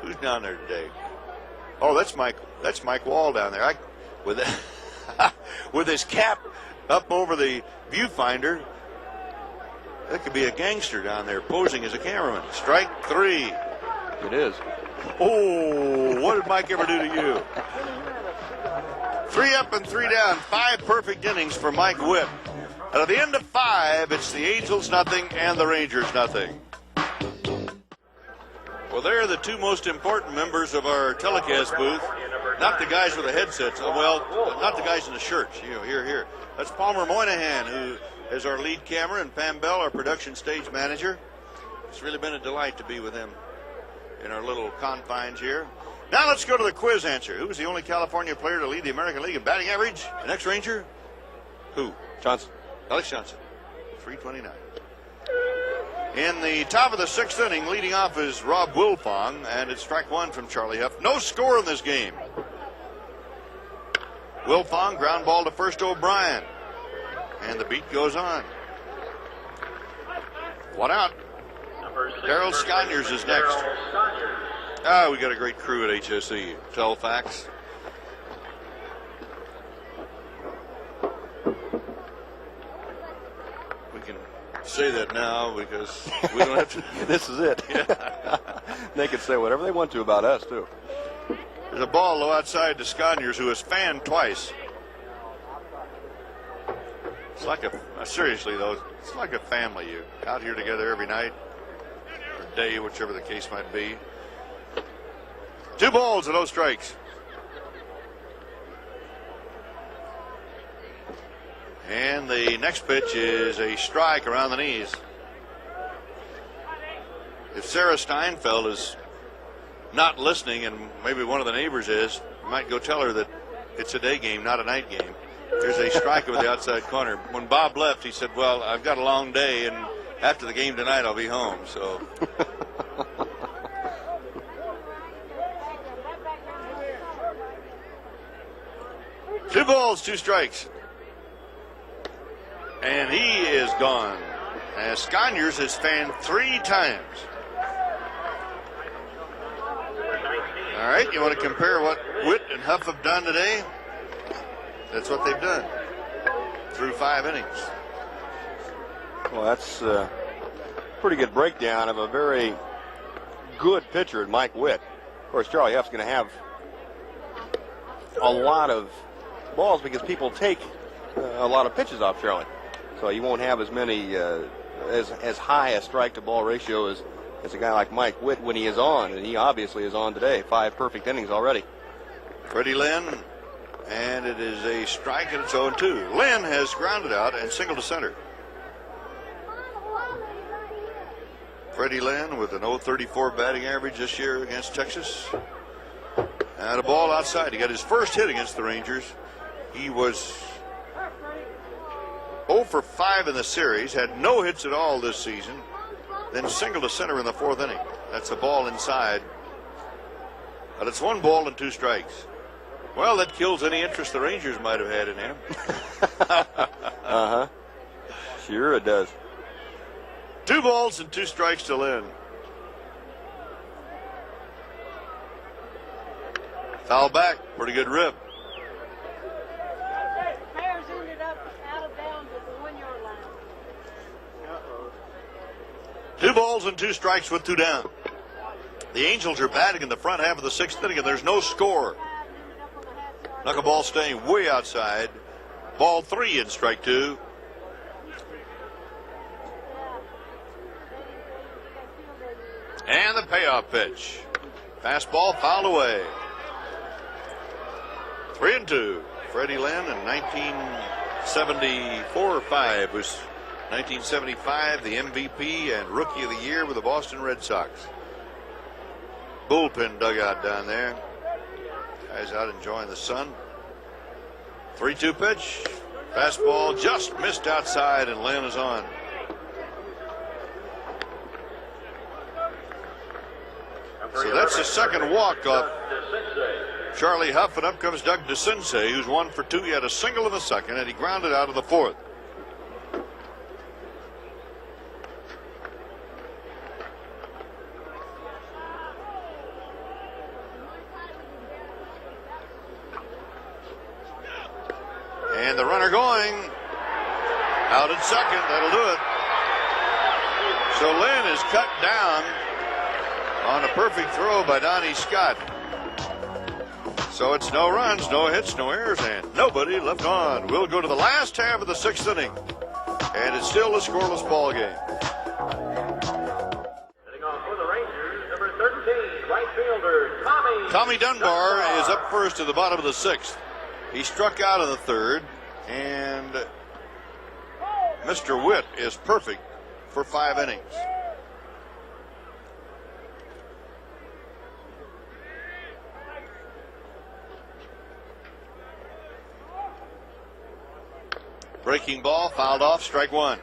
Who's down there today? Oh, that's Mike Wall down there. With his cap up over the viewfinder. That could be a gangster down there posing as a cameraman. Strike three. It is. Oh, what did Mike ever do to you? 3 up and 3 down. 5 perfect innings for Mike Witt. And at the end of 5, it's the Angels nothing and the Rangers nothing. Well, they're the two most important members of our telecast booth. Not the guys with the headsets. Well, not the guys in the shirts. You know, here. That's Palmer Moynihan, who is our lead camera, and Pam Bell, our production stage manager. It's really been a delight to be with him in our little confines here. Now let's go to the quiz answer. Who was the only California player to lead the American League in batting average? The next Ranger? Who? Johnson. Alex Johnson. 329. In the top of the sixth inning, leading off is Rob Wilfong, and it's strike one from Charlie Huff. No score in this game. Wilfong, ground ball to first O'Brien. And the beat goes on. One out. Darryl Sconyers is next. We got a great crew at HSE. Telefax. We can say that now because we don't have to. This is it. Yeah. They can say whatever they want to about us, too. There's a ball low outside to Sconyers, who has fanned twice. It's like seriously though, it's like a family. You out here together every night or day, whichever the case might be. 2 balls and no strikes. And the next pitch is a strike around the knees. If Sarah Steinfeld is not listening, and maybe one of the neighbors is, you might go tell her that it's a day game, not a night game. There's a strike over the outside corner. When Bob left, he said, well, I've got a long day, and after the game tonight, I'll be home. So. Two balls, 2 strikes. And he is gone. As Sconyers has fanned 3 times. All right, you want to compare what Witt and Huff have done today? That's what they've done through 5 innings. Well, that's a pretty good breakdown of a very good pitcher in Mike Witt. Of course, Charlie Huff's going to have a lot of balls because people take a lot of pitches off Charlie. So you won't have as many, as high a strike-to-ball ratio as a guy like Mike Witt when he is on, and he obviously is on today. 5 perfect innings already. Freddie Lynn, and it is a strike and it's 0-2. Lynn has grounded out and singled to center. Freddie Lynn with an 0.34 batting average this year against Texas. And a ball outside. He got his first hit against the Rangers. He was 0 for 5 in the series, had no hits at all this season, then singled to center in the 4th inning. That's a ball inside. But it's 1 ball and 2 strikes. Well, that kills any interest the Rangers might have had in him. Uh-huh. Sure it does. 2 balls and 2 strikes to Lynn. Foul back. Pretty good rip. Bears ended up out of bounds at the 1-yard line. 2 balls and 2 strikes with 2 down. The Angels are batting in the front half of the 6th inning, and there's no score. Knuckleball staying way outside. Ball 3 and strike 2. And the payoff pitch. Fastball fouled away. 3-2. Freddie Lynn in 1974-5 was 1975 the MVP and Rookie of the Year with the Boston Red Sox. Bullpen dugout down there. Guys out enjoying the sun. 3-2 pitch. Fastball just missed outside and Lynn is on. So that's the second walk-off Charlie Huff, and up comes Doug DeCinces, who's 1 for 2. He had a single in the 2nd, and he grounded out of the 4th. And the runner going out at 2nd. That'll do it. So Lynn is cut down on a perfect throw by Donnie Scott. So it's no runs, no hits, no errors, and nobody left on. We'll go to the last half of the 6th inning, and it's still a scoreless ball game. Hitting on for the Rangers, number 13. Tommy Dunbar is up first at the bottom of the 6th. He struck out in the 3rd, and Mr. Witt is perfect for 5 innings. Breaking ball, fouled off, strike 1.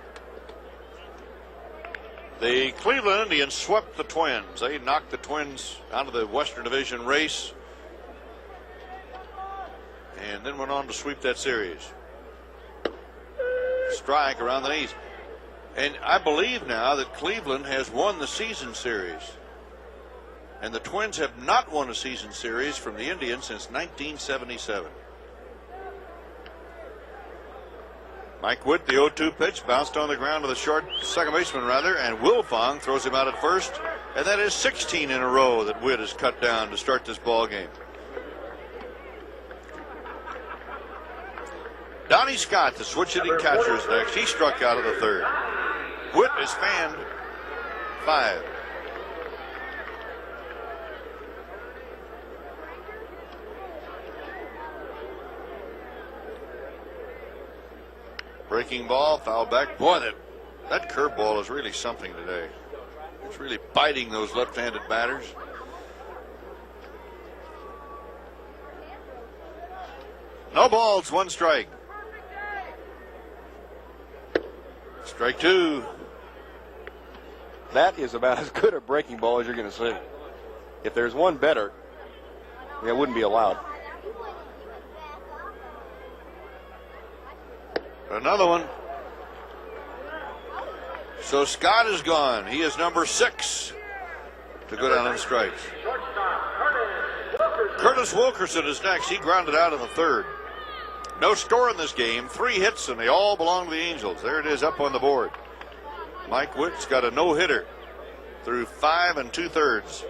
The Cleveland Indians swept the Twins. They knocked the Twins out of the Western Division race and then went on to sweep that series. Strike around the knees. And I believe now that Cleveland has won the season series. And the Twins have not won a season series from the Indians since 1977. Mike Witt, the 0-2 pitch, bounced on the ground to the short second baseman, and Wilfong throws him out at first. And that is 16 in a row that Witt has cut down to start this ball game. Donnie Scott, the switch-hitting catcher, is next. He struck out of the 3rd. Witt is fanned 5. Breaking ball, foul back. Boy, that curveball is really something today. It's really biting those left-handed batters. No balls, 1 strike. Strike 2. That is about as good a breaking ball as you're going to see. If there's one better, it wouldn't be allowed. Another one. So Scott is gone. He is number 6 to go down on strikes. Curtis Wilkerson is next. He grounded out in the 3rd. No score in this game. 3 hits, and they all belong to the Angels. There it is up on the board. Mike Witt's got a no-hitter through 5 2/3.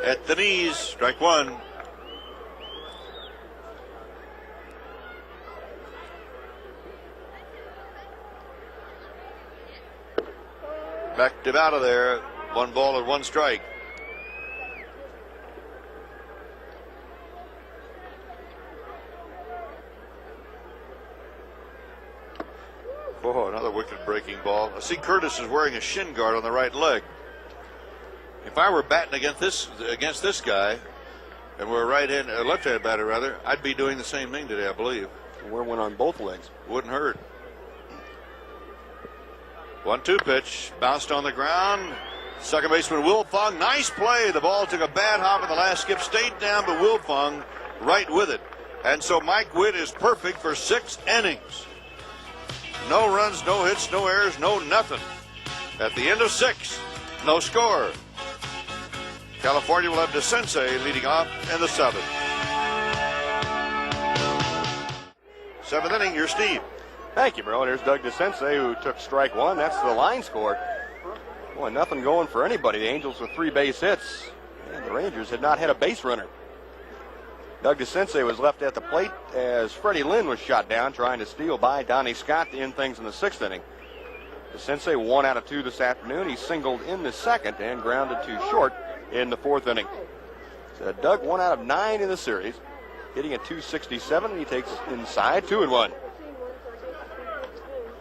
At the knees, strike 1. Backed him out of there. 1 ball and 1 strike. Oh, another wicked breaking ball. I see Curtis is wearing a shin guard on the right leg. If I were batting against this guy, and we're a left-handed batter rather, I'd be doing the same thing today, I believe. Wear one on both legs. Wouldn't hurt. 1-2 pitch, bounced on the ground. Second baseman Wilfong, nice play. The ball took a bad hop in the last skip, stayed down, but Wilfong right with it. And so Mike Witt is perfect for 6 innings. No runs, no hits, no errors, no nothing. At the end of 6, no score. California will have DeSensei leading off in the 7th. 7th inning, here's Steve. Thank you, bro. There's Doug DeSensei, who took strike 1. That's the line score. Boy, nothing going for anybody. The Angels with 3 base hits, and the Rangers had not had a base runner. Doug DeSensei was left at the plate as Freddie Lynn was shot down trying to steal by Donnie Scott to end things in the 6th inning. DeSensei 1 out of 2 this afternoon. He singled in the 2nd and grounded to short in the 4th inning. So Doug 1 out of 9 in the series, hitting at .267, and he takes inside 2-1.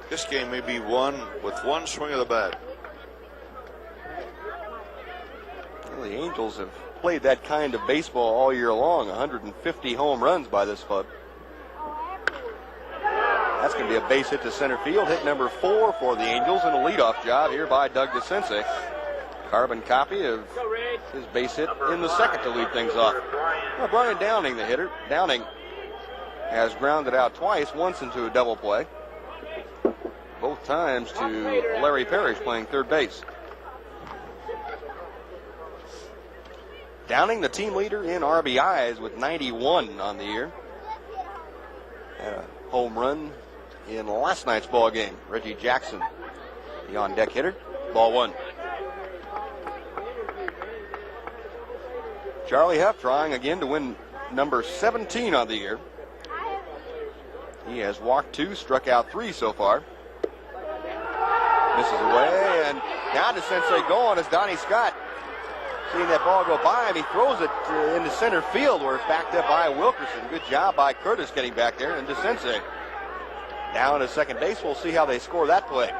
This game may be won with 1 swing of the bat. Well, the Angels have played that kind of baseball all year long. 150 home runs by this club. That's going to be a base hit to center field. Hit number 4 for the Angels, and a leadoff job here by Doug DeSensei. Carbon copy of his base hit in the 2nd to lead things off. Well, Brian Downing, the hitter. Downing has grounded out twice, once into a double play. Both times to Larry Parrish playing 3rd base. Downing, the team leader in RBIs with 91 on the year. Had a home run in last night's ball game. Reggie Jackson, the on-deck hitter. Ball 1. Charlie Huff trying again to win number 17 on the year. He has walked 2, struck out 3 so far. Misses away, and now DeSensei going is Donnie Scott. seeing that ball go by him. He throws it into center field where it's backed up by Wilkerson. Good job by Curtis getting back there, and DeCinces down to second base. We'll see how they score that play.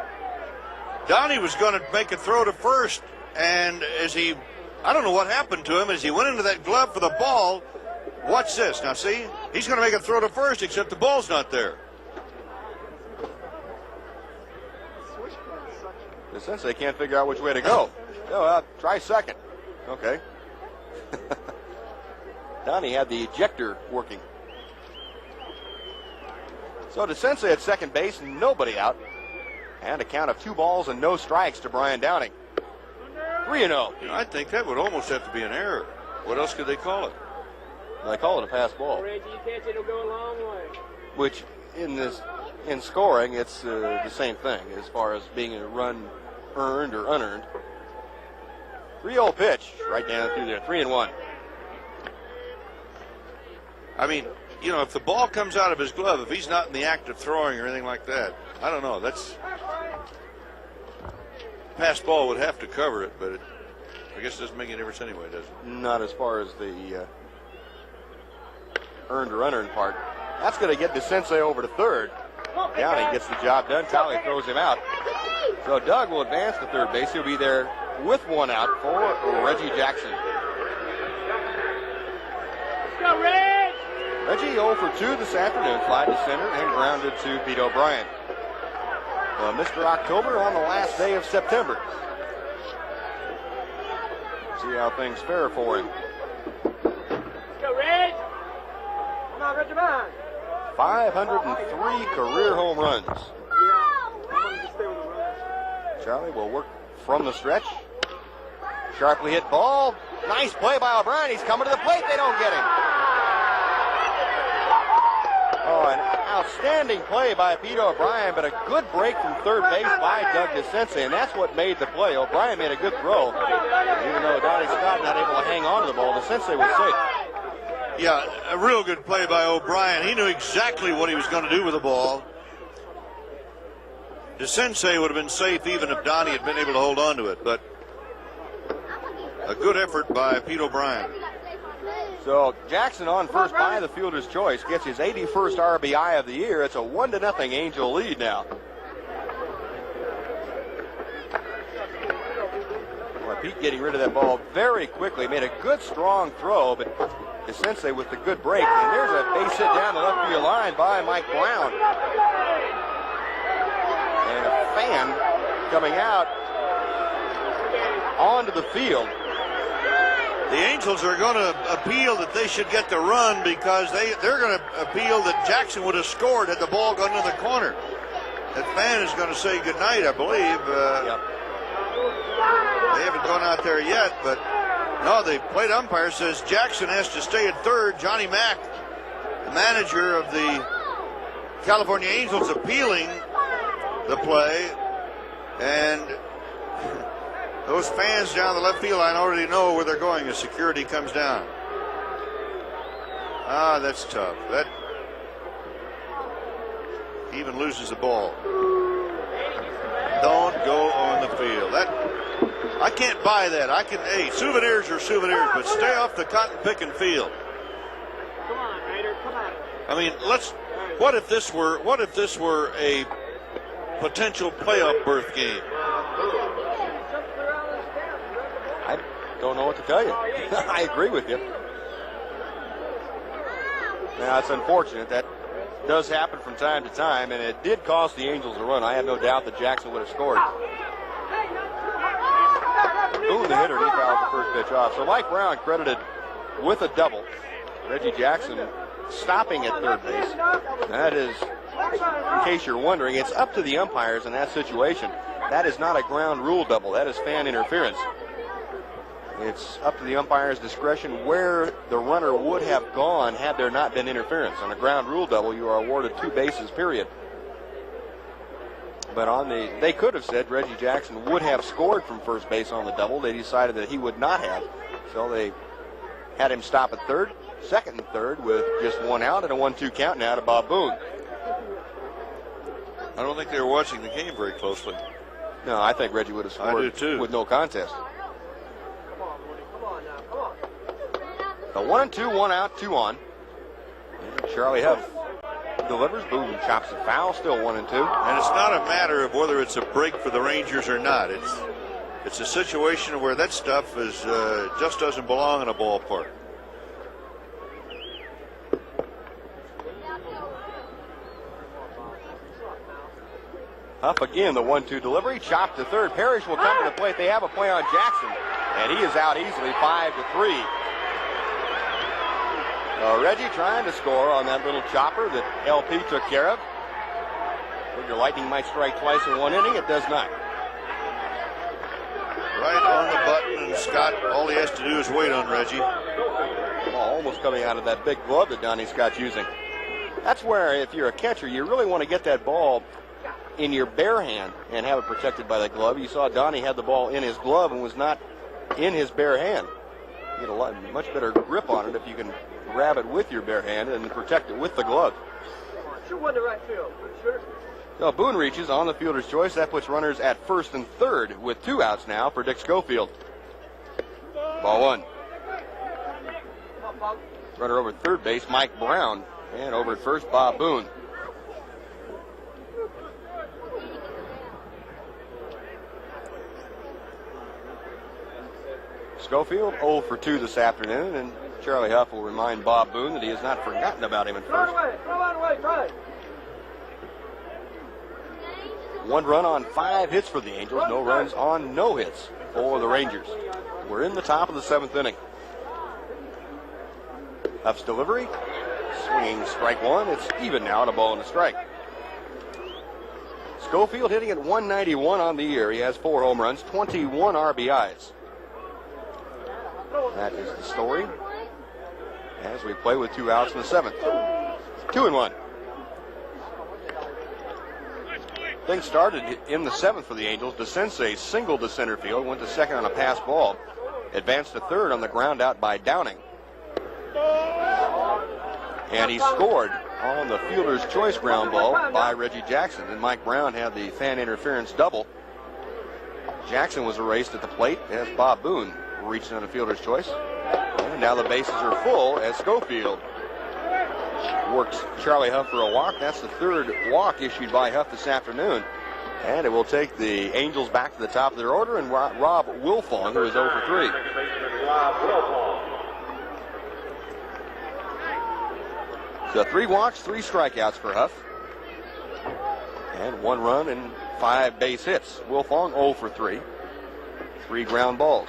Donnie was going to make a throw to first, and I don't know what happened to him, as he went into that glove for the ball. Watch this. Now, see? He's going to make a throw to first, except the ball's not there. DeCinces can't figure out which way to go. So, try second. Okay. Donnie had the ejector working. So DeCinces at second base, nobody out. And a count of 2 balls and no strikes to Brian Downing. 3-0. I think that would almost have to be an error. What else could they call it? They call it a pass ball. Reggie, you catch it, it'll go a long way. Which, in scoring, it's the same thing as far as being a run earned or unearned. 3-0 pitch right down through there. 3-1. I mean, you know, if the ball comes out of his glove, if he's not in the act of throwing or anything like that, I don't know. Pass ball would have to cover it, but I guess it doesn't make any difference anyway, does it? Not as far as the earned or unearned part. That's going to get DeCinces over to third. Downing gets the job done. Talley throws him out. So Doug will advance to third base. He'll be there with 1 out for Reggie Jackson. Let's go, Reg! Reggie 0 for 2 this afternoon. Fly to center and grounded to Pete O'Brien. Well, Mr. October on the last day of September. See how things fare for him. Let's go, Reg! Come on, Reggie, man. 503 career home runs. Charlie will work from the stretch. Sharply hit ball. Nice play by O'Brien. He's coming to the plate. They don't get him. Oh, an outstanding play by Pete O'Brien, but a good break from third base by Doug DeCinces, and that's what made the play. O'Brien made a good throw. Even though Donnie Scott not able to hang on to the ball, DeCinces was safe. Yeah, a real good play by O'Brien. He knew exactly what he was going to do with the ball. DeCinces would have been safe even if Donnie had been able to hold on to it, but a good effort by Pete O'Brien. So Jackson on first by the fielder's choice gets his 81st RBI of the year. It's a 1-0 Angel lead now. Well, Pete getting rid of that ball very quickly. Made a good strong throw, but DeCinces with the good break. And there's a base hit down the left field line by Mike Brown. And a fan coming out onto the field. The Angels are going to appeal that they should get the run because they're going to appeal that Jackson would have scored had the ball gone into the corner. That fan is going to say goodnight, I believe. They haven't gone out there yet, but no, the plate umpire says Jackson has to stay at third. Johnny Mack, the manager of the California Angels, appealing the play, and those fans down the left field line already know where they're going as security comes down. Ah, that's tough. That even loses the ball. Don't go on the field. I can't buy that. Hey, souvenirs are souvenirs, but stay off the cotton picking field. Come on, Raider, come on. I mean, what if this were a potential playoff berth game? I don't know what to tell you. I agree with you. Now, it's unfortunate. That does happen from time to time, and it did cost the Angels a run. I have no doubt that Jackson would have scored. Boone, the hitter, he fouls the first pitch off. So Mike Brown credited with a double. Reggie Jackson stopping at third base. That is, in case you're wondering, it's up to the umpires in that situation. That is not a ground rule double. That is fan interference. It's up to the umpire's discretion where the runner would have gone had there not been interference. On a ground rule double, you are awarded 2 bases, period. But they could have said Reggie Jackson would have scored from first base on the double. They decided that he would not have. So they had him stop at third, second and third with just 1 out and a 1-2 count now to Bob Boone. I don't think they were watching the game very closely. No, I think Reggie would have I do scored too. with no contest. 1-2, 1 out, 2 on. And Charlie Huff delivers. Boone chops the foul, still 1-2. And it's not a matter of whether it's a break for the Rangers or not. It's a situation where that stuff is just doesn't belong in a ballpark. Huff again, the 1-2 delivery, chopped to third. Parrish will come to the plate. They have a play on Jackson, and he is out easily, 5-3. Reggie trying to score on that little chopper that LP took care of. Figure Lightning might strike twice in one inning. It does not. Right on the button, and Scott, all he has to do is wait on Reggie. Ball almost coming out of that big glove that Donnie Scott's using. That's where, if you're a catcher, you really want to get that ball in your bare hand and have it protected by the glove. You saw Donnie had the ball in his glove and was not in his bare hand. You get a much better grip on it if you can grab it with your bare hand and protect it with the glove. Sure won the right field. Sure. So Boone reaches on the fielder's choice. That puts runners at first and third with 2 outs now for Dick Schofield. Ball 1. Runner over third base, Mike Brown. And over at first, Bob Boone. Schofield 0 for 2 this afternoon, and Charlie Huff will remind Bob Boone that he has not forgotten about him at first. Try. 1 run on 5 hits for the Angels, no runs on no hits for the Rangers. We're in the top of the 7th inning. Huff's delivery, swinging strike 1. It's even now at a ball and a strike. Schofield hitting at 191 on the year. He has 4 home runs, 21 RBIs. That is the story as we play with 2 outs in the 7th. 2-1. Things started in the 7th for the Angels. DeSensei singled to center field, went to second on a pass ball, advanced to third on the ground out by Downing. And he scored on the fielder's choice ground ball by Reggie Jackson. And Mike Brown had the fan interference double. Jackson was erased at the plate as Bob Boone reached on a fielder's choice. And now the bases are full as Schofield works Charlie Huff for a walk. That's the 3rd walk issued by Huff this afternoon. And it will take the Angels back to the top of their order, and Rob Wilfong, who is 0 for 3. So 3 walks, 3 strikeouts for Huff. And 1 run and 5 base hits. Wilfong 0 for 3. 3 ground balls.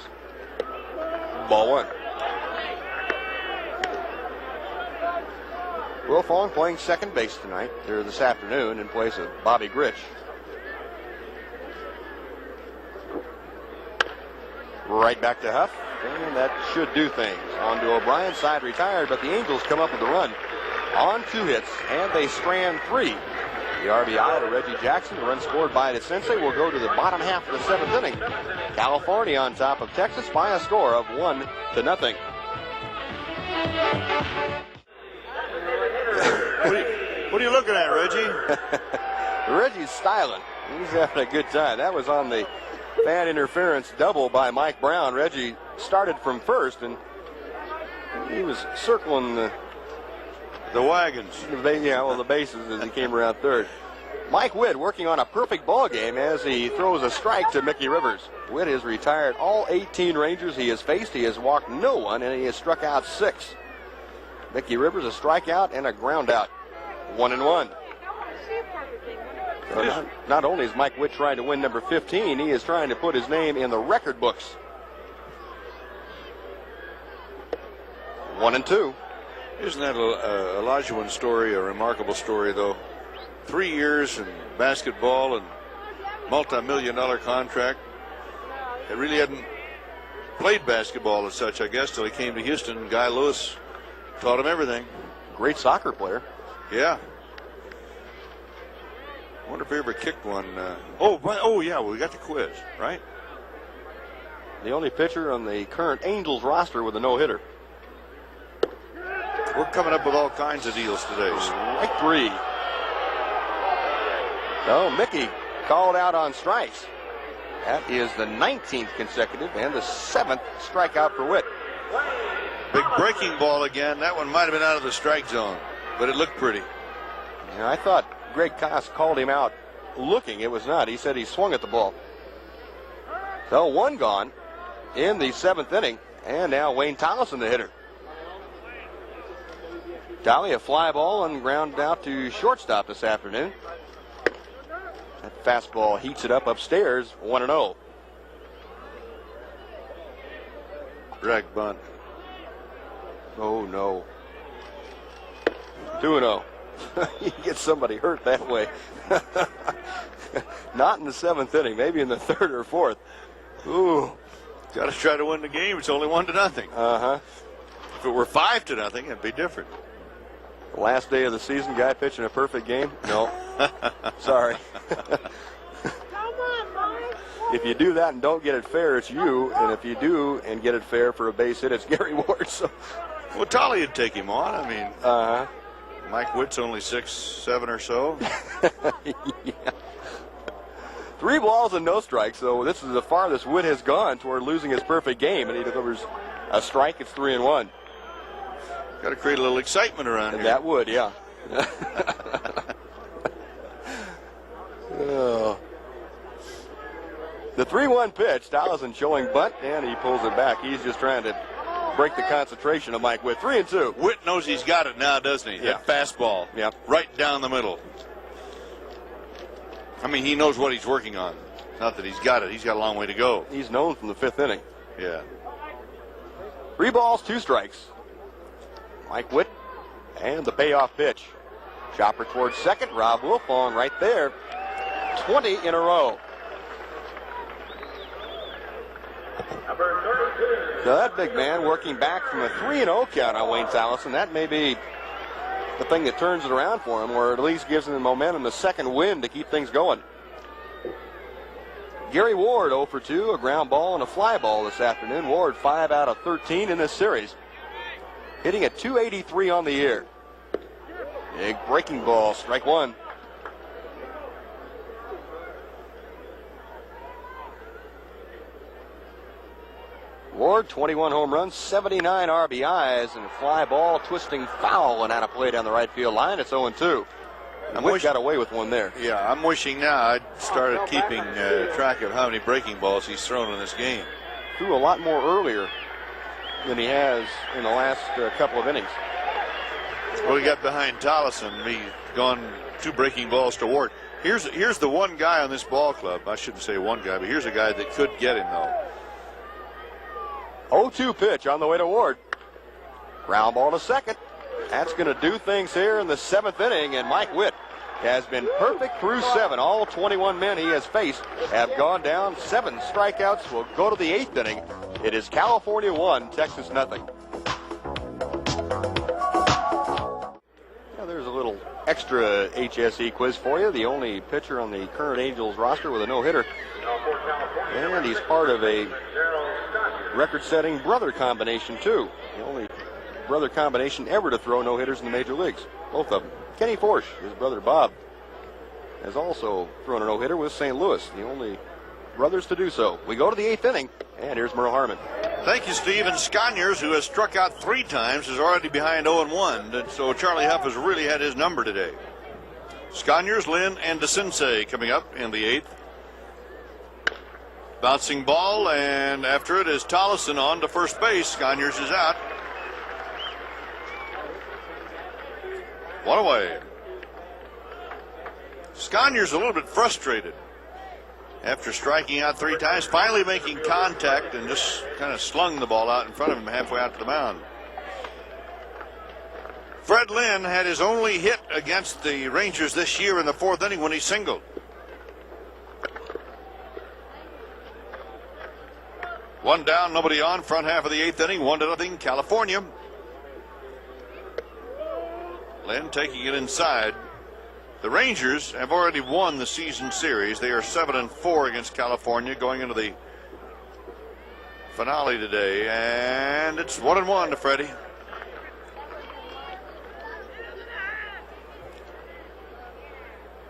Ball 1. Wilfong playing second base tonight, or this afternoon, in place of Bobby Grich. Right back to Huff, and that should do things. On to O'Brien, side retired, but the Angels come up with the run on 2 hits, and they strand 3. The RBI to Reggie Jackson. The run scored by DeSensei will go to the bottom half of the 7th inning. California on top of Texas by a score of 1-0. What are you looking at, Reggie? Reggie's styling. He's having a good time. That was on the fan interference double by Mike Brown. Reggie started from first, and he was circling the wagons. The bases as he came around third. Mike Witt working on a perfect ball game as he throws a strike to Mickey Rivers. Witt has retired all 18 Rangers he has faced. He has walked no one, and he has struck out 6. Mickey Rivers, a strikeout and a ground out. 1-1. So not only is Mike Witt trying to win number 15, he is trying to put his name in the record books. 1-2. Isn't that a Olajuwon story, a remarkable story, though? 3 years in basketball and multi-million-dollar contract. He really hadn't played basketball as such, I guess, till he came to Houston. Guy Lewis taught him everything. Great soccer player. Yeah. Wonder if he ever kicked one. Yeah, we got the quiz, right? The only pitcher on the current Angels roster with a no-hitter. We're coming up with all kinds of deals today. Strike 3. So Mickey called out on strikes. That is the 19th consecutive and the 7th strikeout for Witt. Big breaking ball again. That one might have been out of the strike zone, but it looked pretty. And I thought Greg Koss called him out looking. It was not. He said he swung at the ball. So one gone in the 7th inning. And now Wayne Tollison, the hitter. Dolly, a fly ball and ground out to shortstop this afternoon. That fastball heats it up upstairs, 1-0. Drag bunt. Oh, no. 2-0. You get somebody hurt that way. Not in the 7th inning, maybe in the 3rd or 4th. Ooh. Got to try to win the game. It's only 1-0. Uh-huh. If it were 5-0, it'd be different. Last day of the season, guy pitching a perfect game? No. Sorry. If you do that and don't get it fair, it's you. And if you do and get it fair for a base hit, it's Gary Ward. So, well, Tolly would take him on. I mean, uh-huh. Mike Witt's only 6'7" or so. Yeah. 3 balls and no strikes. So this is the farthest Witt has gone toward losing his perfect game. And he delivers a strike. It's 3-1. Got to create a little excitement around here. That would, yeah. Oh. The 3-1 pitch, Tollison showing bunt, and he pulls it back. He's just trying to break the concentration of Mike Witt. 3-2. Witt knows he's got it now, doesn't he? Yeah. That fastball. Yep. Right down the middle. I mean, he knows what he's working on. Not that he's got it. He's got a long way to go. He's known from the 5th inning. Yeah. 3 balls, 2 strikes. Mike Witt and the payoff pitch. Chopper towards second. Rob Wilfong right there. 20 in a row. Number 32. So that big man working back from a 3-0 count on Wayne Tollison. That may be the thing that turns it around for him, or at least gives him the momentum, the second win to keep things going. Gary Ward 0 for 2, a ground ball and a fly ball this afternoon. Ward 5 out of 13 in this series. Hitting at .283 on the year. Big breaking ball, strike 1. Ward, 21 home runs, 79 RBIs, and a fly ball, twisting foul and out of play down the right field line. It's 0-2. And Witt got away with one there. Yeah, I'm wishing now I'd started keeping track of how many breaking balls he's thrown in this game. Threw a lot more earlier than he has in the last couple of innings. Well, he got behind Tollison. He's gone 2 breaking balls to Ward. Here's the one guy on this ball club. I shouldn't say one guy, but here's a guy that could get him, though. 0-2 pitch on the way to Ward. Ground ball to second. That's going to do things here in the 7th inning, and Mike Witt has been perfect through 7. All 21 men he has faced have gone down. 7 strikeouts will go to the 8th inning. It is California 1, Texas 0. Now there's a little extra HSE quiz for you. The only pitcher on the current Angels roster with a no-hitter. And he's part of a record-setting brother combination, too. The only brother combination ever to throw no-hitters in the major leagues. Both of them. Kenny Forsch, his brother Bob, has also thrown a no-hitter with St. Louis. The only brothers to do so. We go to the 8th inning, and here's Merle Harmon. Thank you, Steve. And Sconyers, who has struck out 3 times, is already behind 0-1. And so Charlie Huff has really had his number today. Sconyers, Lynn, and DeCinces coming up in the 8th. Bouncing ball, and after it is Tollison on to first base. Sconyers is out. 1 away. Sconyers a little bit frustrated after striking out 3 times, finally making contact and just kind of slung the ball out in front of him halfway out to the mound. Fred Lynn had his only hit against the Rangers this year in the 4th inning when he singled. 1 down, nobody on, front half of the 8th inning, 1-0 California. Lynn taking it inside. The Rangers have already won the season series. They are 7-4 against California going into the finale today. And it's 1-1 to Freddie.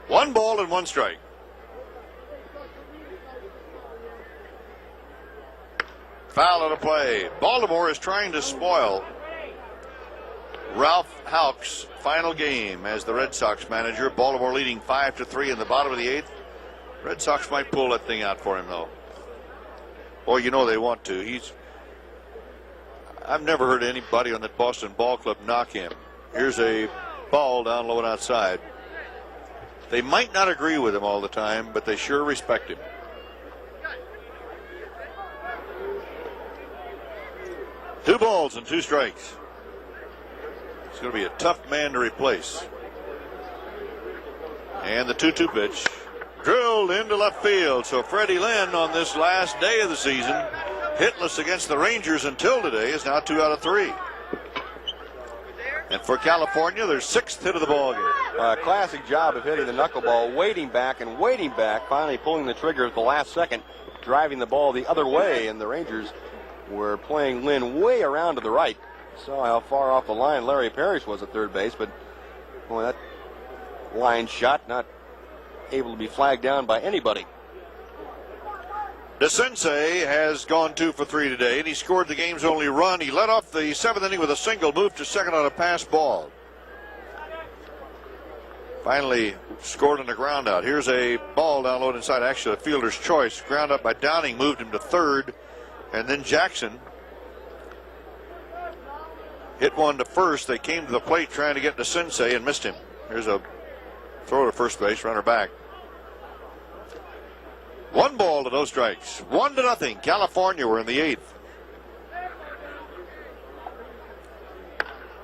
One ball and 1 strike. Foul out of play. Baltimore is trying to spoil Ralph Houck's final game as the Red Sox manager. Baltimore leading 5-3 in the bottom of the 8th. Red Sox might pull that thing out for him, though. Boy, you know they want to. I've never heard anybody on that Boston ball club knock him. Here's a ball down low and outside. They might not agree with him all the time, but they sure respect him. Two balls and 2 strikes. It's going to be a tough man to replace. And the 2-2 pitch drilled into left field. So Freddie Lynn on this last day of the season, hitless against the Rangers until today, is now 2 out of 3. And for California, their 6th hit of the ball game. Classic job of hitting the knuckleball, waiting back, finally pulling the trigger at the last second, driving the ball the other way, and the Rangers were playing Lynn way around to the right. Saw how far off the line Larry Parrish was at third base, but boy, that line shot not able to be flagged down by anybody. DeCinces has gone 2 for 3 today, and he scored the game's only run. He led off the 7th inning with a single, moved to second on a pass ball. Finally scored on the ground out. Here's a ball down low inside, actually a fielder's choice. Ground up by Downing, moved him to third, and then Jackson hit one to first. They came to the plate trying to get DeCinces and missed him. Here's a throw to first base, runner back. 1 ball to no strikes. 1-0. California, we're in the 8th.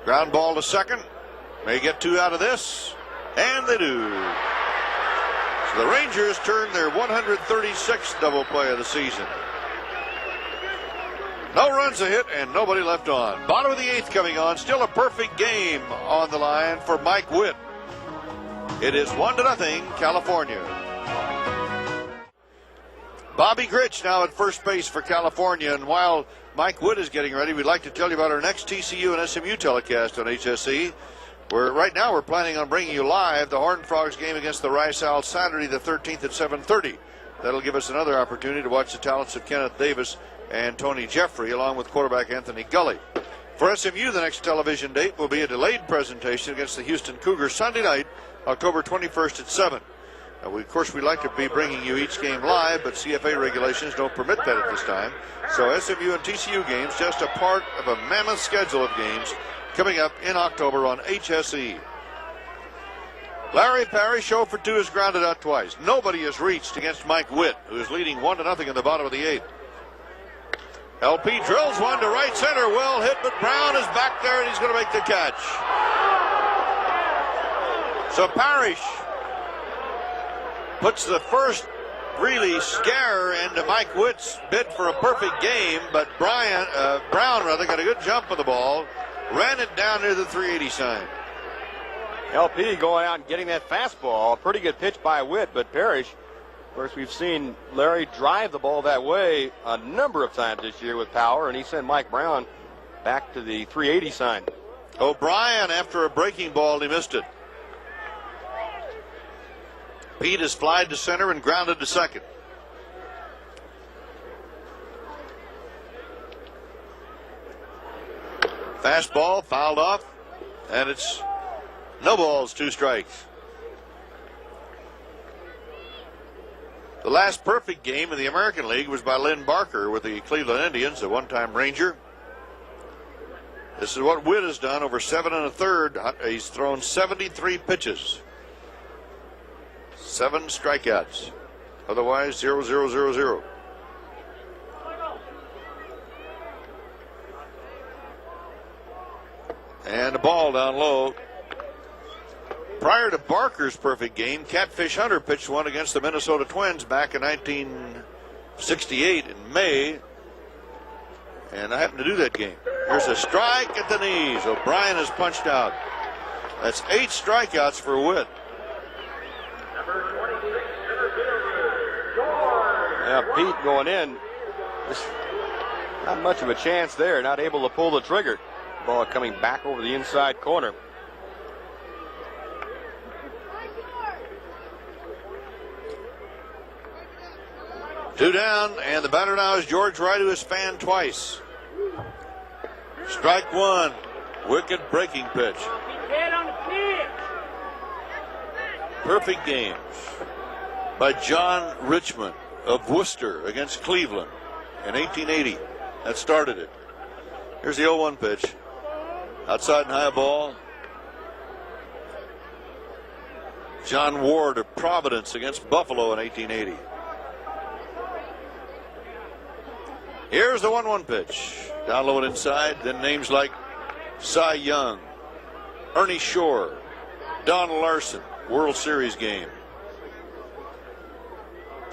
Ground ball to second. May get 2 out of this. And they do. So the Rangers turn their 136th double play of the season. No runs a hit and nobody left on. Bottom of the 8th coming on. Still a perfect game on the line for Mike Witt. It is 1-0 California. Bobby Grich now at first base for California. And while Mike Witt is getting ready, we'd like to tell you about our next TCU and SMU telecast on HSE. Where right now we're planning on bringing you live the Horned Frogs game against the Rice Owls Saturday the 13th at 7:30. That'll give us another opportunity to watch the talents of Kenneth Davis and Tony Jeffrey along with quarterback Anthony Gully. For SMU, the next television date will be a delayed presentation against the Houston Cougars Sunday night, October 21st at 7. Of course, we'd like to be bringing you each game live, but CFA regulations don't permit that at this time. So SMU and TCU games, just a part of a mammoth schedule of games coming up in October on HSE. Larry Parrish, 0 for 2, has grounded out twice. Nobody has reached against Mike Witt, who is leading 1-0 in the bottom of the 8th. LP drills one to right center. Well hit, but Brown is back there, and he's going to make the catch. So Parrish puts the first really scare into Mike Witt's bid for a perfect game, but Brown got a good jump of the ball, ran it down near the 380 sign. LP going out and getting that fastball. A pretty good pitch by Witt, but Parrish, of course, we've seen Larry drive the ball that way a number of times this year with power, and he sent Mike Brown back to the 380 sign. O'Brien, after a breaking ball, he missed it. Pete has flied to center and grounded to second. Fastball fouled off, and it's no balls, 2 strikes. The last perfect game in the American League was by Lynn Barker with the Cleveland Indians, a one-time Ranger. This is what Witt has done over 7 1/3. He's thrown 73 pitches. 7 strikeouts. Otherwise, 0-0-0-0. And a ball down low. Prior to Barker's perfect game, Catfish Hunter pitched one against the Minnesota Twins back in 1968 in May. And I happened to do that game. Here's a strike at the knees. O'Brien is punched out. That's 8 strikeouts for Witt. Yeah, Pete going in. Just not much of a chance there. Not able to pull the trigger. Ball coming back over the inside corner. Two down, and the batter now is George Wright, who has fanned twice. Strike one. Wicked breaking pitch. Keep head on the pitch. Perfect games by John Richmond of Worcester against Cleveland in 1880. That started it. Here's the 0-1 pitch. Outside and high ball. John Ward of Providence against Buffalo in 1880. Here's the 1-1 pitch. Down low and inside. Then names like Cy Young, Ernie Shore, Don Larson, World Series game.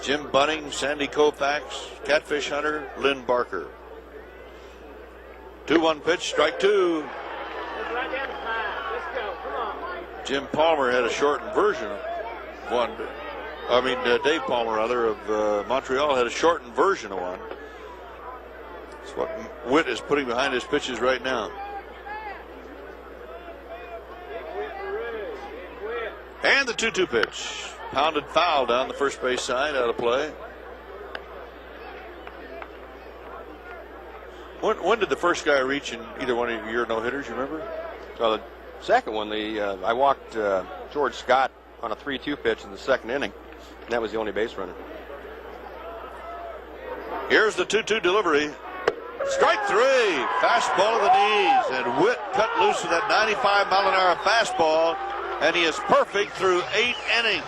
Jim Bunning, Sandy Koufax, Catfish Hunter, Lynn Barker. 2-1 pitch, strike two. Right down the side. Let's go. Come on. Jim Palmer had a shortened version of one. Dave Palmer, rather, of Montreal had a shortened version of one. That's what Witt is putting behind his pitches right now. And the 2-2 pitch. Pounded foul down the first base side, out of play. When did the first guy reach in either one of your no-hitters, you remember? The second one, I walked George Scott on a 3-2 pitch in the second inning. And that was the only base runner. Here's the 2-2 delivery. Strike three. Fastball to the knees. And Witt cut loose with that 95-mile-an-hour fastball. And he is perfect through 8 innings.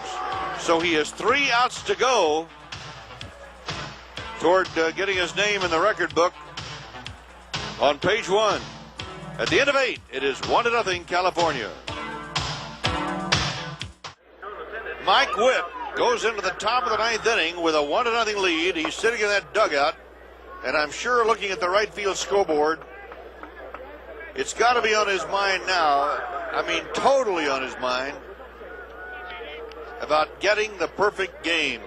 So he has 3 outs to go toward getting his name in the record book on page 1. At the end of 8, it is 1-0 California. Mike Witt goes into the top of the 9th inning with a 1-0 lead. He's sitting in that dugout, and I'm sure looking at the right field scoreboard, it's got to be on his mind now. I mean, totally on his mind about getting the perfect game.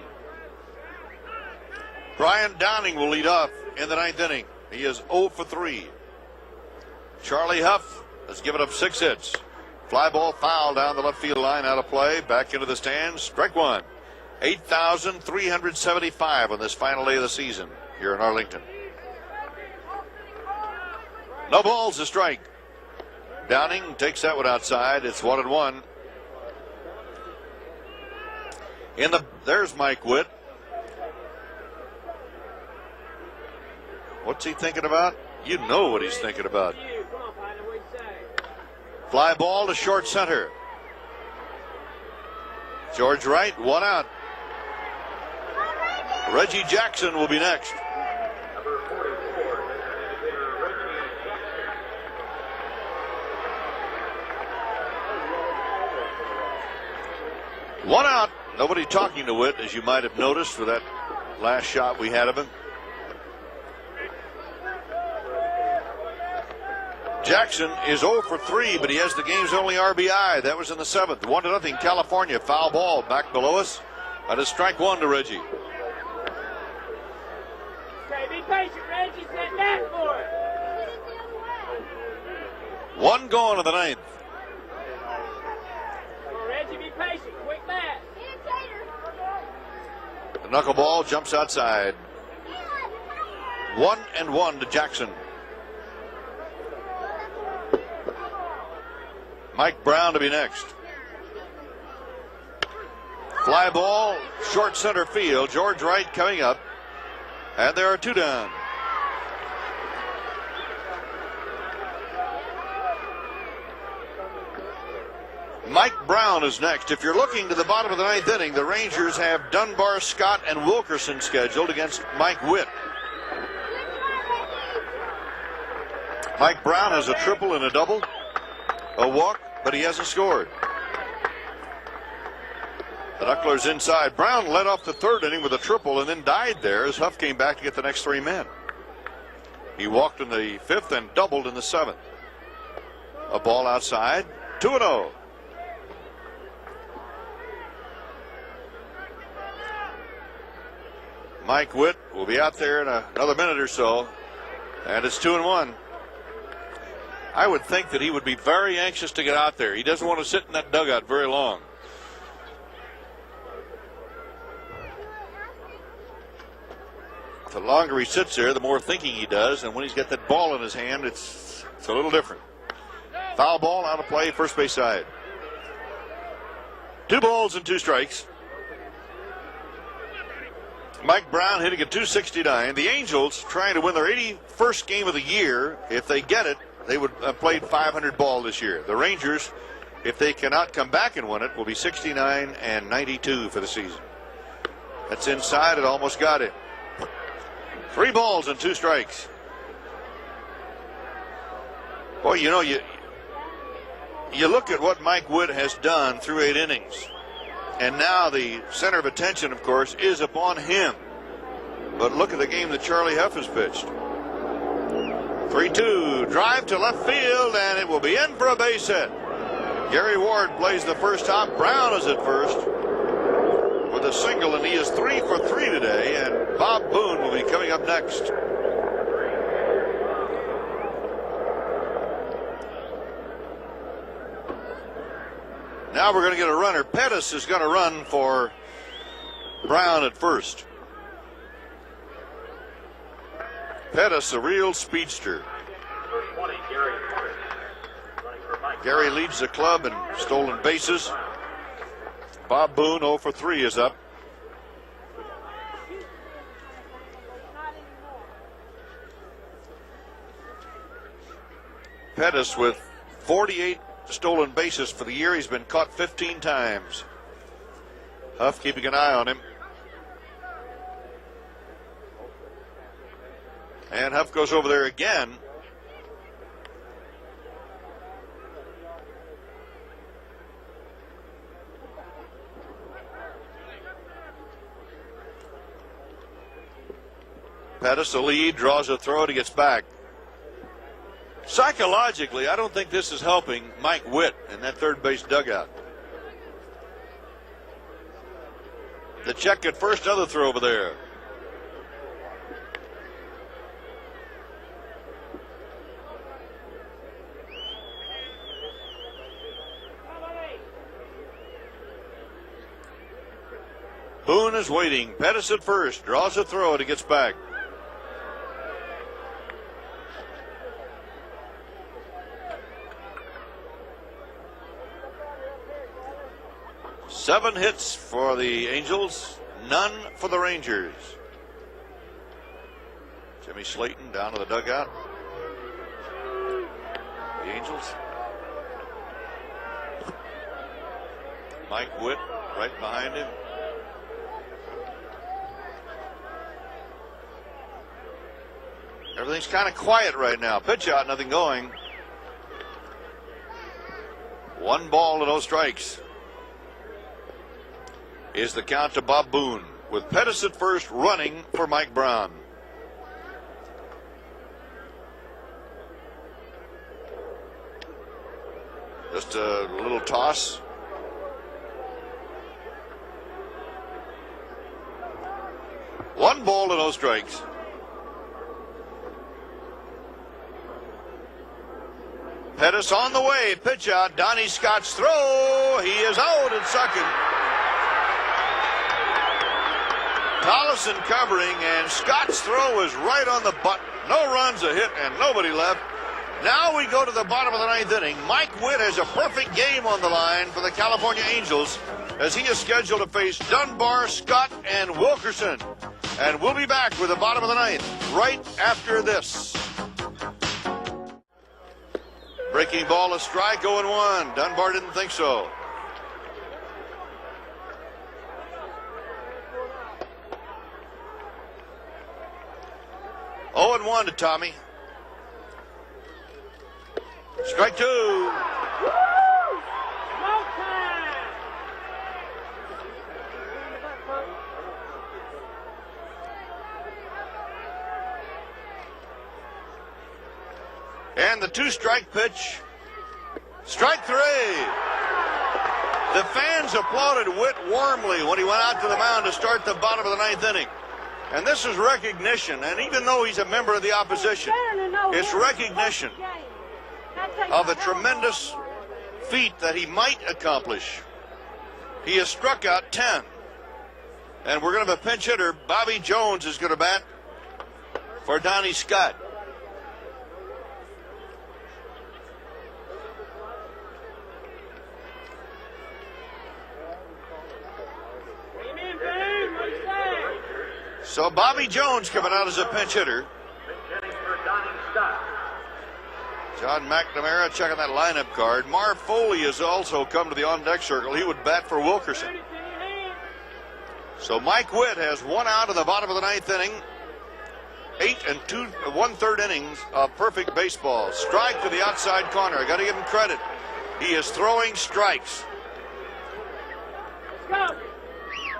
Brian Downing will lead off in the 9th inning. He is 0 for 3. Charlie Huff has given up 6 hits. Fly ball foul down the left field line, out of play. Back into the stands. Strike one. 8,375 on this final day of the season here in Arlington. No balls, a strike. Downing takes that one outside. It's 1-1. There's Mike Witt. What's he thinking about? You know what he's thinking about. Fly ball to short center. George Wright, 1 out. Reggie Jackson will be next. Number 44, Reggie. 1 out. Nobody talking to Witt, as you might have noticed for that last shot we had of him. Jackson is 0 for 3, but he has the game's only RBI. That was in the 7th. 1-0 California. Foul ball back below us. That is strike one to Reggie. Okay, be patient, Reggie. Set back for it. One gone in the 9th. Come on, Reggie, be patient. Quick bat. The knuckleball jumps outside. 1-1 to Jackson. Mike Brown to be next. Fly ball, short center field. George Wright coming up. And there are 2 down. Mike Brown is next. If you're looking to the bottom of the 9th inning, the Rangers have Dunbar, Scott, and Wilkerson scheduled against Mike Witt. Mike Brown has a triple and a double, a walk, but he hasn't scored. The Knuckler's inside. Brown led off the 3rd inning with a triple and then died there as Huff came back to get the next 3 men. He walked in the 5th and doubled in the 7th. A ball outside. 2-0. Mike Witt will be out there in another minute or so. And it's 2-1. I would think that he would be very anxious to get out there. He doesn't want to sit in that dugout very long. The longer he sits there, the more thinking he does. And when he's got that ball in his hand, it's a little different. Foul ball out of play, first base side. 2 balls and 2 strikes. Mike Brown hitting a .269. The Angels trying to win their 81st game of the year. If they get it, they would have played .500 ball this year. The Rangers, if they cannot come back and win it, will be 69 and 92 for the season. That's inside. It almost got it. 3 balls and 2 strikes. Boy, you know, you look at what Mike Witt has done through 8 innings. And now the center of attention, of course, is upon him. But look at the game that Charlie Huff has pitched. 3-2, drive to left field, and it will be in for a base hit. Gary Ward plays the first hop. Brown is at first with a single, and he is 3 for 3 today. And Bob Boone will be coming up next. Now we're going to get a runner. Pettis is going to run for Brown at first. Pettis, a real speedster. Number 20, Gary Ward. Running for Mike. Gary leads the club in stolen bases. Bob Boone, 0 for 3, is up. Pettis with 48 stolen bases for the year. He's been caught 15 times. Huff keeping an eye on him. And Huff goes over there again. Pettis the lead, draws a throw, and he gets back. Psychologically, I don't think this is helping Mike Witt in that third base dugout. The check at first, other throw over there. Boone is waiting. Pettis at first, draws a throw, and he gets back. Seven hits for the Angels, none for the Rangers. Jimmy Slayton down to the dugout. The Angels. Mike Witt right behind him. Everything's kind of quiet right now. Pitch out, nothing going. 1 ball and no strikes. Is the count to Bob Boone, with Pettis at first, running for Mike Brown. Just a little toss. One ball and no strikes. Pettis on the way, pitch out, Donnie Scott's throw, he is out at second. Tollison covering, and Scott's throw is right on the button. No runs, a hit, and nobody left. Now we go to the bottom of the 9th inning. Mike Witt has a perfect game on the line for the California Angels as he is scheduled to face Dunbar, Scott, and Wilkerson. And we'll be back with the bottom of the 9th right after this. Breaking ball, a strike, 0-1. Dunbar didn't think so. Oh, and 1 to Tommy. Strike 2. And the 2-strike pitch. Strike 3. The fans applauded Witt warmly when he went out to the mound to start the bottom of the 9th inning. And this is recognition, and even though he's a member of the opposition, it's recognition of a tremendous feat that he might accomplish. He has struck out 10. And we're going to have a pinch hitter. Bobby Jones is going to bat for Donnie Scott. So Bobby Jones coming out as a pinch hitter. Hitting for Donnie Scott. John McNamara checking that lineup card. Marv Foley has also come to the on-deck circle. He would bat for Wilkerson. So Mike Witt has one out in the bottom of the ninth inning. 8 1/3 innings of perfect baseball. Strike to the outside corner. I got to give him credit. He is throwing strikes.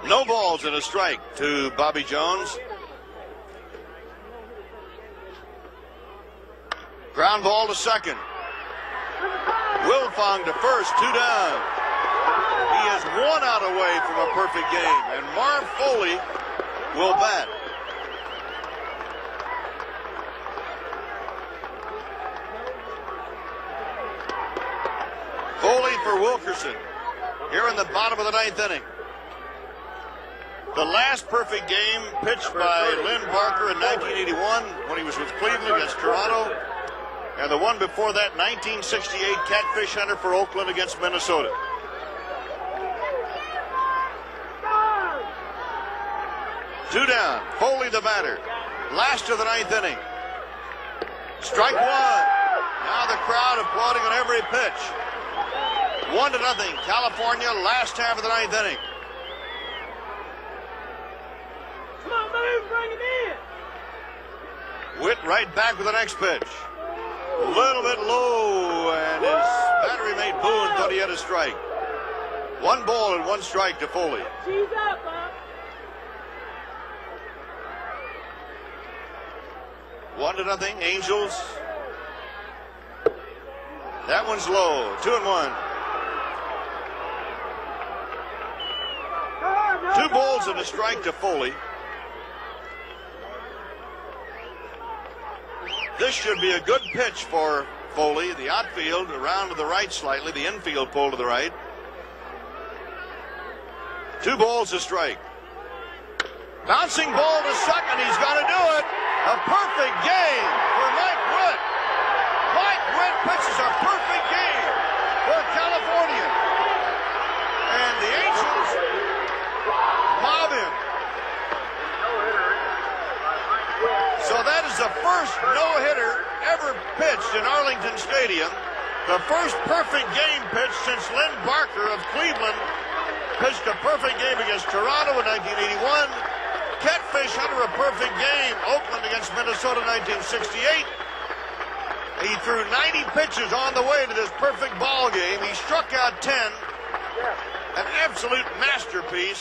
No balls and a strike to Bobby Jones. Ground ball to second. Wilfong to first, 2 down. He is 1 out away from a perfect game, and Marv Foley will bat. Foley for Wilkerson here in the bottom of the ninth inning. The last perfect game pitched by Lynn Barker in 1981 when he was with Cleveland against Toronto. And the one before that, 1968 catfish hunter for Oakland against Minnesota. Two down. Foley the batter. Last of the ninth inning. Strike one. Now the crowd applauding on every pitch. 1-0. California, last half of the ninth inning. Come on, move, bring him in. Witt right back with the next pitch. A little bit low, and his battery mate Boone thought he had a strike. 1 ball and 1 strike to Foley. Cheese up, Bob. 1-0, Angels. That one's low. 2-1. 2 balls and a strike to Foley. This should be a good pitch for Foley. The outfield around to the right slightly. The infield pull to the right. 2 balls a strike. Bouncing ball to second. He's got to do it. A perfect game for Mike Witt. Mike Witt pitches a perfect game for California. And the Angels mob him. So that is the first no-hitter ever pitched in Arlington Stadium. The first perfect game pitch since Lynn Barker of Cleveland pitched a perfect game against Toronto in 1981. Catfish hunter a perfect game. Oakland against Minnesota 1968. He threw 90 pitches on the way to this perfect ball game. He struck out 10. An absolute masterpiece.